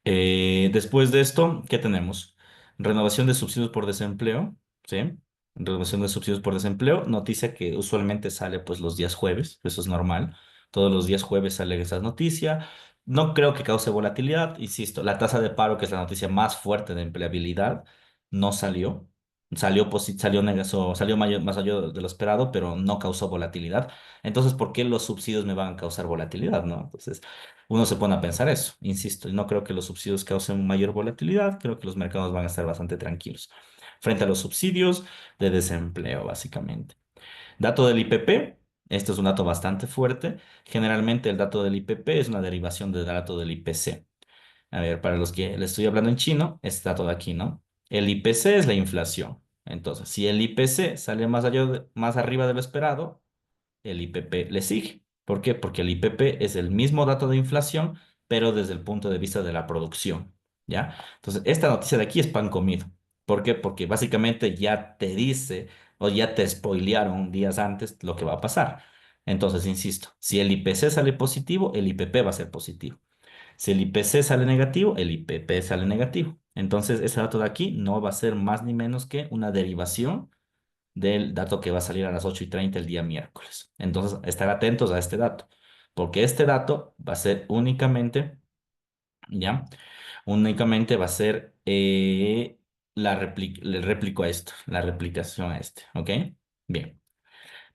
A: después de esto, ¿qué tenemos? Renovación de subsidios por desempleo, ¿sí? Renovación de subsidios por desempleo, noticia que usualmente sale pues los días jueves, eso es normal. Todos los días jueves sale esa noticia. No creo que cause volatilidad, insisto, la tasa de paro, que es la noticia más fuerte de empleabilidad, no salió. Salió más allá de lo esperado, pero no causó volatilidad. Entonces, ¿por qué los subsidios me van a causar volatilidad, no? Entonces, uno se pone a pensar eso, insisto, y no creo que los subsidios causen mayor volatilidad, creo que los mercados van a estar bastante tranquilos frente a los subsidios de desempleo, básicamente. Dato del IPP, este es un dato bastante fuerte. Generalmente el dato del IPP es una derivación del dato del IPC. A ver, para los que les estoy hablando en chino, este dato de aquí, ¿no? El IPC es la inflación. Entonces, si el IPC sale más arriba de lo esperado, el IPP le sigue. ¿Por qué? Porque el IPP es el mismo dato de inflación, pero desde el punto de vista de la producción, ¿ya? Entonces, esta noticia de aquí es pan comido. ¿Por qué? Porque básicamente ya te dice o ya te spoilearon días antes lo que va a pasar. Entonces, insisto, si el IPC sale positivo, el IPP va a ser positivo. Si el IPC sale negativo, el IPP sale negativo. Entonces, ese dato de aquí no va a ser más ni menos que una derivación del dato que va a salir a las 8:30 el día miércoles. Entonces, estar atentos a este dato, porque este dato va a ser únicamente, ¿ya? Únicamente va a ser el réplico a esto, la replicación a este, ¿ok? Bien,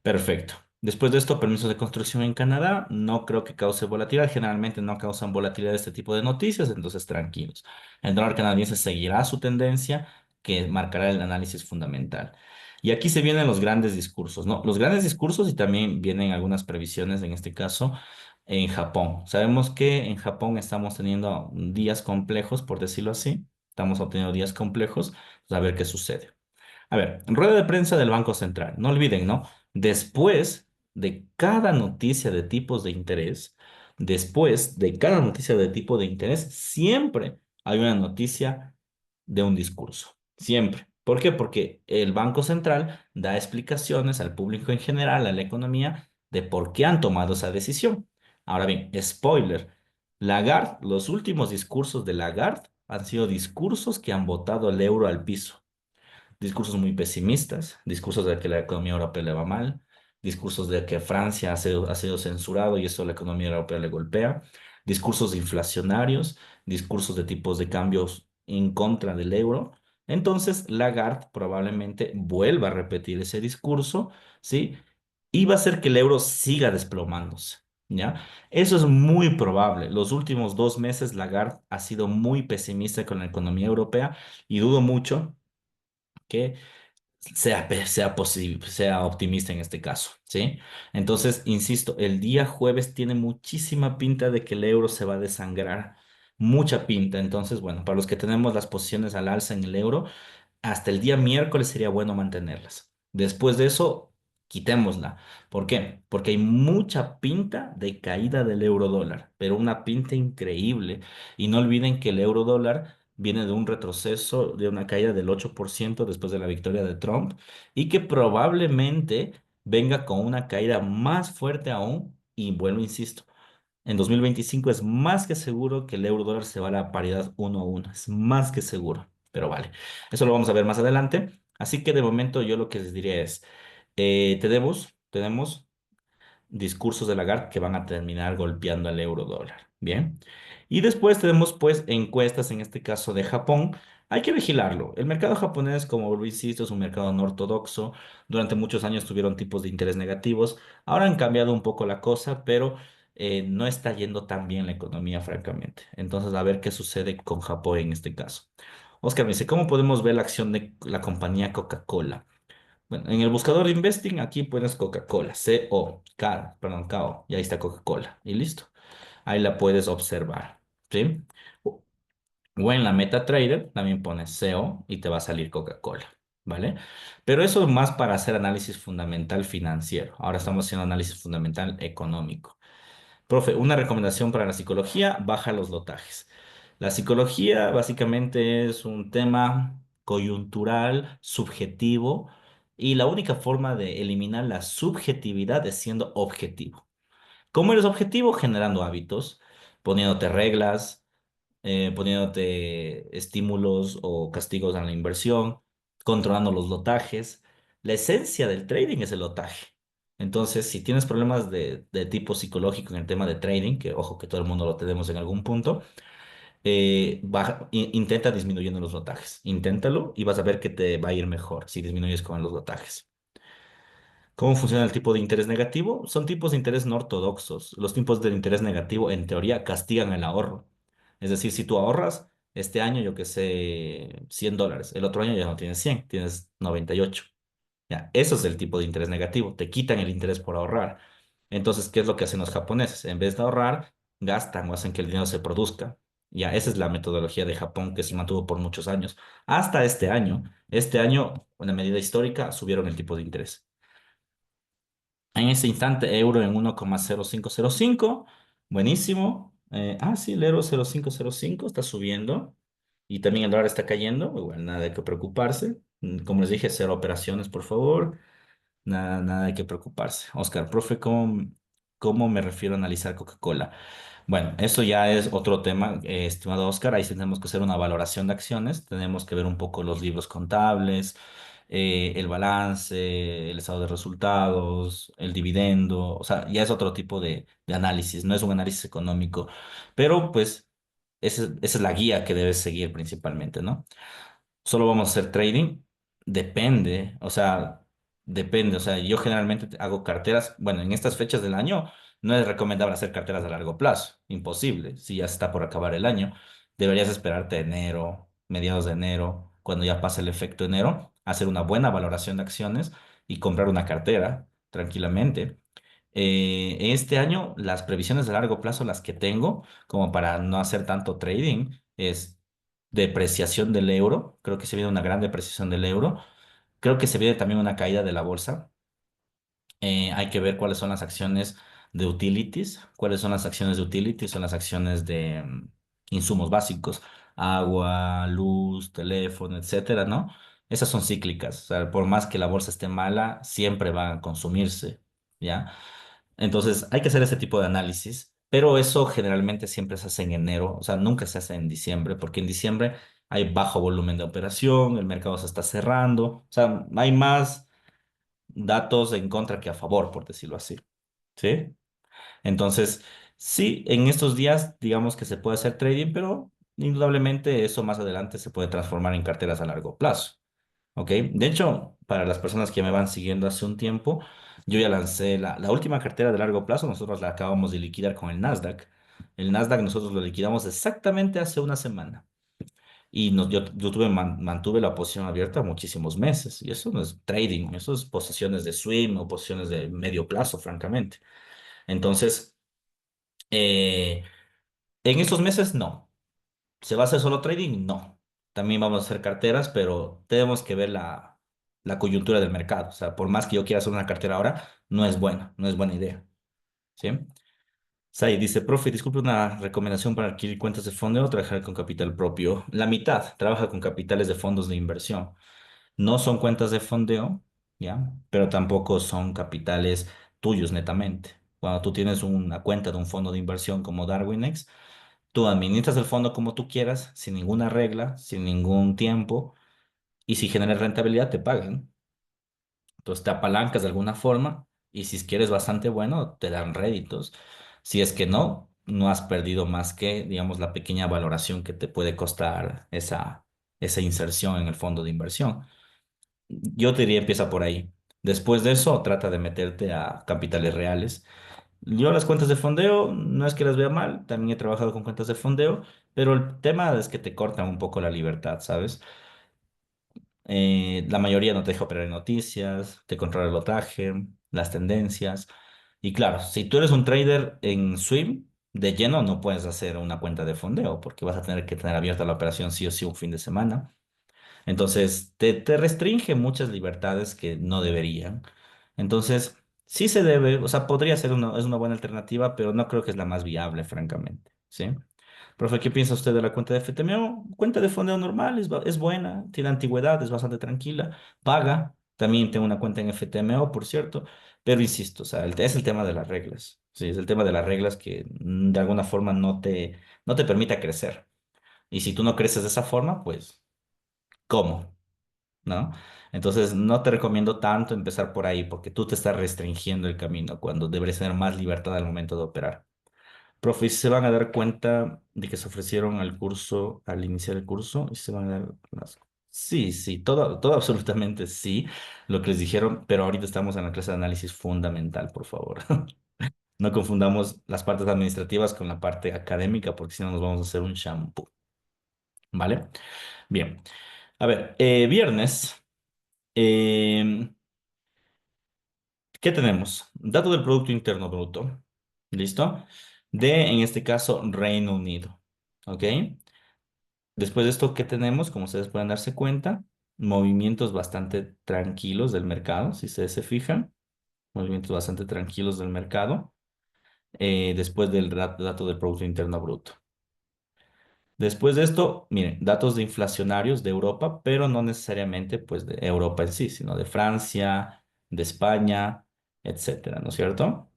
A: perfecto. Después de esto, permisos de construcción en Canadá, no creo que cause volatilidad, generalmente no causan volatilidad este tipo de noticias, entonces tranquilos. El dólar canadiense seguirá su tendencia, que marcará el análisis fundamental. Y aquí se vienen los grandes discursos, ¿no? Los grandes discursos y también vienen algunas previsiones, en este caso, en Japón. Sabemos que en Japón estamos teniendo días complejos, por decirlo así, estamos obteniendo días complejos, a ver qué sucede. A ver, rueda de prensa del Banco Central. No olviden, ¿no? Después de cada noticia de tipos de interés, después de cada noticia de tipo de interés, siempre hay una noticia de un discurso. Siempre. ¿Por qué? Porque el Banco Central da explicaciones al público en general, a la economía, de por qué han tomado esa decisión. Ahora bien, spoiler. Lagarde, los últimos discursos de Lagarde han sido discursos que han botado el euro al piso. Discursos muy pesimistas, discursos de que la economía europea le va mal, discursos de que Francia ha sido censurado y eso la economía europea le golpea, discursos inflacionarios, discursos de tipos de cambios en contra del euro. Entonces, Lagarde probablemente vuelva a repetir ese discurso, ¿sí? Y va a hacer que el euro siga desplomándose, ¿ya? Eso es muy probable. Los últimos 2 meses, Lagarde ha sido muy pesimista con la economía europea y dudo mucho que sea optimista en este caso, ¿sí? Entonces, insisto, el día jueves tiene muchísima pinta de que el euro se va a desangrar, mucha pinta. Entonces, bueno, para los que tenemos las posiciones al alza en el euro, hasta el día miércoles sería bueno mantenerlas. Después de eso, quitémosla. ¿Por qué? Porque hay mucha pinta de caída del euro dólar, pero una pinta increíble. Y no olviden que el euro dólar viene de un retroceso, de una caída del 8% después de la victoria de Trump y que probablemente venga con una caída más fuerte aún. Y vuelvo, insisto. En 2025 es más que seguro que el euro dólar se va a la paridad 1 a 1. Es más que seguro. Pero vale, eso lo vamos a ver más adelante. Así que de momento yo lo que les diría es, tenemos discursos de Lagarde que van a terminar golpeando al euro dólar. Bien. Y después tenemos pues encuestas, en este caso de Japón. Hay que vigilarlo. El mercado japonés, como lo insisto, es un mercado no ortodoxo. Durante muchos años tuvieron tipos de interés negativos. Ahora han cambiado un poco la cosa, pero no está yendo tan bien la economía, francamente. Entonces, a ver qué sucede con Japón en este caso. Oscar me dice, ¿cómo podemos ver la acción de la compañía Coca-Cola? Bueno, en el buscador de Investing, aquí pones Coca-Cola, C-O, K, perdón, K-O, y ahí está Coca-Cola, y listo. Ahí la puedes observar, ¿sí? O o en la MetaTrader también pones C-O y te va a salir Coca-Cola, ¿vale? Pero eso es más para hacer análisis fundamental financiero. Ahora estamos haciendo análisis fundamental económico. Profe, una recomendación para la psicología, baja los lotajes. La psicología básicamente es un tema coyuntural, subjetivo, y la única forma de eliminar la subjetividad es siendo objetivo. ¿Cómo eres objetivo? Generando hábitos, poniéndote reglas, poniéndote estímulos o castigos a la inversión, controlando los lotajes. La esencia del trading es el lotaje. Entonces, si tienes problemas de tipo psicológico en el tema de trading, que ojo que todo el mundo lo tenemos en algún punto, intenta disminuyendo los lotajes. Inténtalo y vas a ver que te va a ir mejor si disminuyes con los lotajes. ¿Cómo funciona el tipo de interés negativo? Son tipos de interés no ortodoxos. Los tipos de interés negativo, en teoría, castigan el ahorro. Es decir, si tú ahorras este año, yo que sé, $100, el otro año ya no tienes 100, tienes 98. Ya, eso es el tipo de interés negativo. Te quitan el interés por ahorrar. Entonces, ¿qué es lo que hacen los japoneses? En vez de ahorrar, gastan o hacen que el dinero se produzca. Ya, esa es la metodología de Japón que se mantuvo por muchos años. Hasta este año. Este año, una medida histórica, subieron el tipo de interés. En ese instante, euro en 1,0505. Buenísimo. Sí, el euro 0,505 está subiendo. Y también el dólar está cayendo. Igual, nada de que preocuparse. Como les dije, cero operaciones, por favor. Nada, nada de que preocuparse. Oscar, profe, ¿cómo me refiero a analizar Coca-Cola? Bueno, eso ya es otro tema, estimado Oscar. Ahí sí tenemos que hacer una valoración de acciones. Tenemos que ver un poco los libros contables, el balance, el estado de resultados, el dividendo. O sea, ya es otro tipo de análisis. No es un análisis económico, pero pues esa es la guía que debes seguir principalmente, ¿no? Solo vamos a hacer trading. Depende, o sea. Depende, o sea, yo generalmente hago carteras, bueno, en estas fechas del año no es recomendable hacer carteras a largo plazo, imposible, si ya está por acabar el año, deberías esperarte a enero, mediados de enero, cuando ya pase el efecto enero, hacer una buena valoración de acciones y comprar una cartera tranquilamente. Este año, las previsiones de largo plazo, las que tengo, como para no hacer tanto trading, es depreciación del euro, creo que se viene una gran depreciación del euro. Creo que se viene también una caída de la bolsa. Hay que ver cuáles son las acciones de utilities. ¿Cuáles son las acciones de utilities? Son las acciones de insumos básicos, agua, luz, teléfono, etcétera, ¿no? Esas son cíclicas. O sea, por más que la bolsa esté mala, siempre van a consumirse, ¿ya? Entonces, hay que hacer ese tipo de análisis, pero eso generalmente siempre se hace en enero, o sea, nunca se hace en diciembre, porque en diciembre hay bajo volumen de operación, el mercado se está cerrando, o sea, hay más datos en contra que a favor, por decirlo así. ¿Sí? Entonces, sí, en estos días digamos que se puede hacer trading, pero indudablemente eso más adelante se puede transformar en carteras a largo plazo. ¿Ok? De hecho, para las personas que me van siguiendo hace un tiempo, yo ya lancé la última cartera de largo plazo, nosotros la acabamos de liquidar con el Nasdaq. El Nasdaq nosotros lo liquidamos exactamente hace una semana. Y yo mantuve la posición abierta muchísimos meses. Y eso no es trading, eso es posiciones de swing o posiciones de medio plazo, francamente. Entonces, eh, en estos meses no. ¿Se va a hacer solo trading? No. También vamos a hacer carteras, pero tenemos que ver la coyuntura del mercado. O sea, por más que yo quiera hacer una cartera ahora, no es buena idea. ¿Sí? Sai dice, profe, disculpe una recomendación para adquirir cuentas de fondo o trabajar con capital propio. La mitad trabaja con capitales de fondos de inversión. No son cuentas de fondeo, ¿ya? Pero tampoco son capitales tuyos netamente. Cuando tú tienes una cuenta de un fondo de inversión como DarwinX, tú administras el fondo como tú quieras, sin ninguna regla, sin ningún tiempo, y si generas rentabilidad, te pagan. Entonces te apalancas de alguna forma, y si es que eres bastante bueno, te dan réditos. Si es que no, no has perdido más que, digamos, la pequeña valoración que te puede costar esa inserción en el fondo de inversión. Yo te diría empieza por ahí. Después de eso, trata de meterte a capitales reales. Yo las cuentas de fondeo, no es que las vea mal, también he trabajado con cuentas de fondeo, pero el tema es que te cortan un poco la libertad, ¿sabes? La mayoría no te deja operar en noticias, te controla el lotaje, las tendencias. Y claro, si tú eres un trader en swing, de lleno no puedes hacer una cuenta de fondeo porque vas a tener que tener abierta la operación sí o sí un fin de semana. Entonces, te restringe muchas libertades que no deberían. Entonces, sí se debe, o sea, podría ser es una buena alternativa, pero no creo que es la más viable, francamente. ¿Sí? Profe, ¿qué piensa usted de la cuenta de FTMO? Cuenta de fondeo normal, es buena, tiene antigüedad, es bastante tranquila, paga. También tengo una cuenta en FTMO, por cierto, pero insisto, o sea, es el tema de las reglas. Sí, es el tema de las reglas que de alguna forma no te permite crecer. Y si tú no creces de esa forma, pues, ¿cómo? ¿No? Entonces, no te recomiendo tanto empezar por ahí porque tú te estás restringiendo el camino cuando deberías tener más libertad al momento de operar. Profe, ¿y se van a dar cuenta de que se ofrecieron al curso, al iniciar el curso? ¿Y se van a dar Sí, sí, todo absolutamente sí, lo que les dijeron, pero ahorita estamos en la clase de análisis fundamental, por favor. No confundamos las partes administrativas con la parte académica porque si no nos vamos a hacer un shampoo, ¿vale? Bien, a ver, viernes. em, ¿Qué tenemos? Dato del Producto Interno Bruto. ¿Listo? En este caso, Reino Unido. ¿Ok? Después de esto, ¿qué tenemos? Como ustedes pueden darse cuenta, movimientos bastante tranquilos del mercado, si ustedes se fijan, movimientos bastante tranquilos del mercado, después del dato del Producto Interno Bruto. Después de esto, miren, datos de inflacionarios de Europa, pero no necesariamente pues de Europa en sí, sino de Francia, de España, etcétera, ¿no es cierto?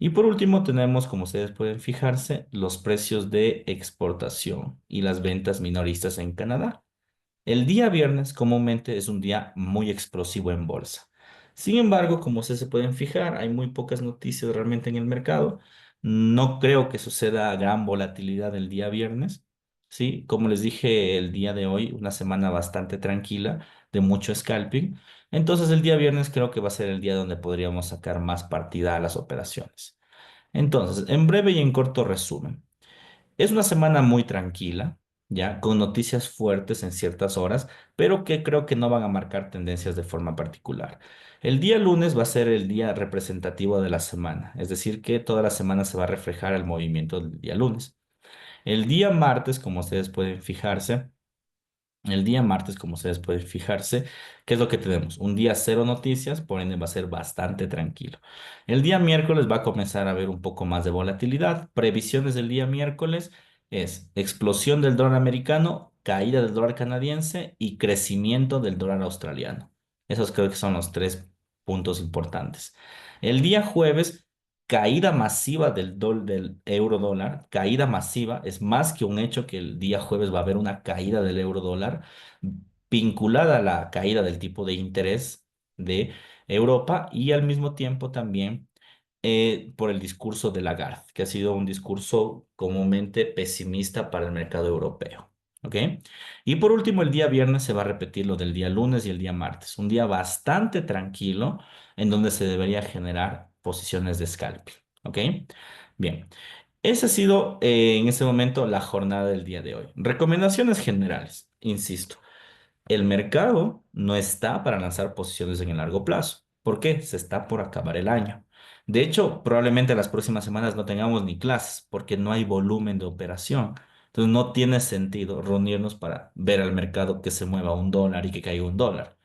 A: Y por último tenemos, como ustedes pueden fijarse, los precios de exportación y las ventas minoristas en Canadá. El día viernes comúnmente es un día muy explosivo en bolsa. Sin embargo, como ustedes se pueden fijar, hay muy pocas noticias realmente en el mercado. No creo que suceda gran volatilidad el día viernes. Sí, como les dije el día de hoy, una semana bastante tranquila. de mucho scalping. Entonces el día viernes creo que va a ser el día donde podríamos sacar más partida a las operaciones. Entonces, en breve y en corto resumen. Es una semana muy tranquila, ya, con noticias fuertes en ciertas horas, pero que creo que no van a marcar tendencias de forma particular. El día lunes va a ser el día representativo de la semana, es decir, que toda la semana se va a reflejar el movimiento del día lunes. El día martes, como ustedes pueden fijarse, el día martes, como ustedes pueden fijarse, ¿qué es lo que tenemos? Un día cero noticias, por ende va a ser bastante tranquilo. El día miércoles va a comenzar a haber un poco más de volatilidad. Previsiones del día miércoles es explosión del dólar americano, caída del dólar canadiense y crecimiento del dólar australiano. Esos creo que son los tres puntos importantes. El día jueves, caída masiva del euro dólar, caída masiva, es más que un hecho que el día jueves va a haber una caída del euro dólar vinculada a la caída del tipo de interés de Europa y al mismo tiempo también por el discurso de Lagarde, que ha sido un discurso comúnmente pesimista para el mercado europeo. ¿Ok? Y por último, el día viernes se va a repetir lo del día lunes y el día martes, un día bastante tranquilo en donde se debería generar posiciones de scalping. ¿Ok? Bien, esa ha sido en este momento la jornada del día de hoy. Recomendaciones generales, insisto. El mercado no está para lanzar posiciones en el largo plazo. ¿Por qué? Se está por acabar el año. De hecho, probablemente las próximas semanas no tengamos ni clases porque no hay volumen de operación. Entonces no tiene sentido reunirnos para ver al mercado que se mueva un dólar y que caiga un dólar.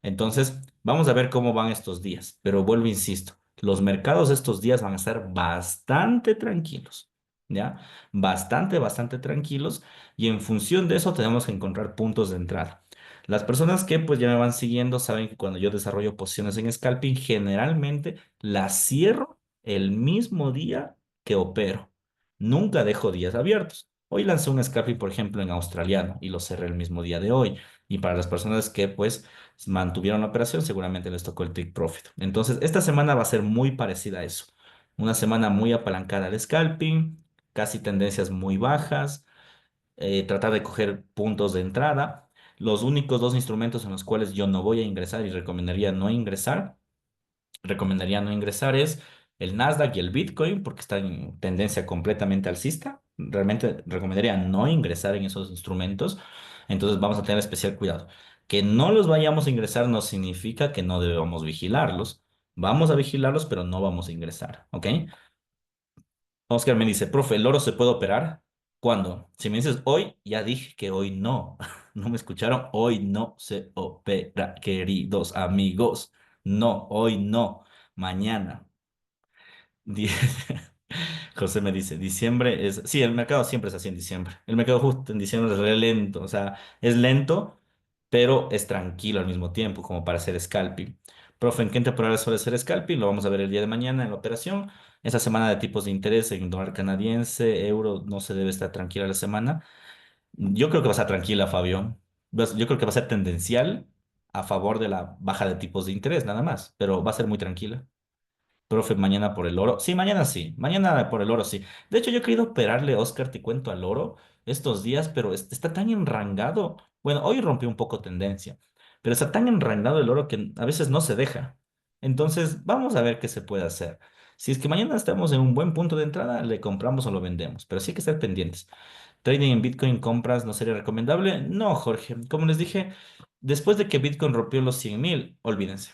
A: Entonces, vamos a ver cómo van estos días. Pero vuelvo, insisto, los mercados estos días van a estar bastante tranquilos. ¿Ya? Bastante, bastante tranquilos. Y en función de eso tenemos que encontrar puntos de entrada. Las personas que pues ya me van siguiendo saben que cuando yo desarrollo posiciones en scalping, generalmente las cierro el mismo día que opero. Nunca dejo días abiertos. Hoy lancé un scalping, por ejemplo, en australiano y lo cerré el mismo día de hoy. Y para las personas que pues mantuvieron la operación, seguramente les tocó el take profit. Entonces, esta semana va a ser muy parecida a eso. Una semana muy apalancada al scalping, casi tendencias muy bajas, tratar de coger puntos de entrada. Los únicos dos instrumentos en los cuales yo no voy a ingresar y recomendaría no ingresar es el Nasdaq y el Bitcoin porque están en tendencia completamente alcista. Realmente recomendaría no ingresar en esos instrumentos. Entonces vamos a tener especial cuidado. Que no los vayamos a ingresar no significa que no debamos vigilarlos. Vamos a vigilarlos, pero no vamos a ingresar, ¿ok? Oscar me dice, profe, ¿el oro se puede operar? ¿Cuándo? Si me dices hoy, ya dije que hoy no. ¿No me escucharon? Hoy no se opera, queridos amigos. No, hoy no. Mañana. Di- José me dice, diciembre es... Sí, el mercado siempre es así en diciembre. El mercado justo en diciembre es re lento. O sea, es lento, pero es tranquilo al mismo tiempo, como para hacer scalping. Profe, ¿en qué temporada suele ser scalping? Lo vamos a ver el día de mañana en la operación. Esa semana de tipos de interés en dólar canadiense, euro, no se debe estar tranquila la semana. Yo creo que va a estar tranquila, Fabio. Yo creo que va a ser tendencial a favor de la baja de tipos de interés, nada más, pero va a ser muy tranquila. Profe, mañana por el oro. Sí, mañana sí. Mañana por el oro sí. De hecho, yo he querido operarle, Oscar, te cuento al oro estos días, pero está tan enrangado. Bueno, hoy rompió un poco tendencia, pero está tan enrangado el oro que a veces no se deja. Entonces, vamos a ver qué se puede hacer. Si es que mañana estamos en un buen punto de entrada, le compramos o lo vendemos, pero sí hay que estar pendientes. Trading en Bitcoin compras no sería recomendable. No, Jorge. Como les dije, después de que Bitcoin rompió los 100.000, olvídense.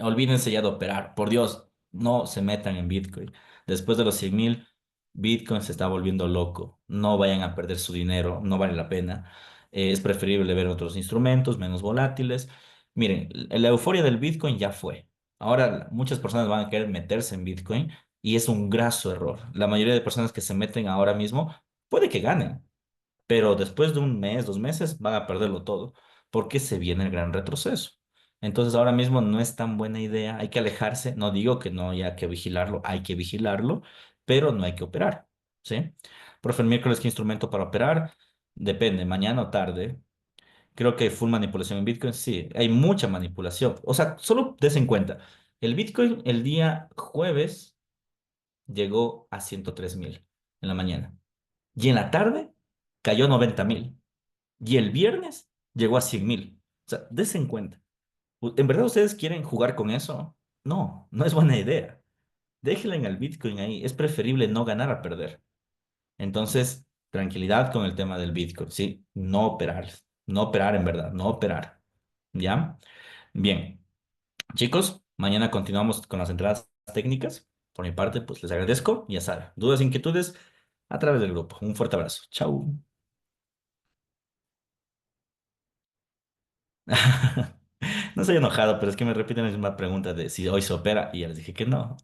A: Olvídense ya de operar. Por Dios, no se metan en Bitcoin. Después de los 100.000, Bitcoin se está volviendo loco. No vayan a perder su dinero, no vale la pena. Es preferible ver otros instrumentos menos volátiles. Miren, la euforia del Bitcoin ya fue. Ahora muchas personas van a querer meterse en Bitcoin y es un graso error. La mayoría de personas que se meten ahora mismo puede que ganen, pero después de un mes, 2 meses, van a perderlo todo, porque se viene el gran retroceso. Entonces ahora mismo no es tan buena idea, hay que alejarse, no digo que no haya que vigilarlo, hay que vigilarlo, pero no hay que operar, ¿sí? Profe, el miércoles, ¿qué instrumento para operar? Depende, mañana o tarde. Creo que hay full manipulación en Bitcoin, sí, hay mucha manipulación. O sea, solo des en cuenta, el Bitcoin el día jueves llegó a 103.000 en la mañana y en la tarde cayó 90.000. Y el viernes llegó a 100.000. sea, des en cuenta. ¿En verdad ustedes quieren jugar con eso? No, no es buena idea. Déjenle en el Bitcoin ahí. Es preferible no ganar a perder. Entonces, tranquilidad con el tema del Bitcoin, ¿sí? No operar en verdad, no operar. ¿Ya? Bien, chicos, mañana continuamos con las entradas técnicas. Por mi parte, pues les agradezco. Ya saben, dudas, inquietudes a través del grupo. Un fuerte abrazo. Chau. No soy enojado, pero es que me repiten la misma pregunta de si hoy se opera y ya les dije que no.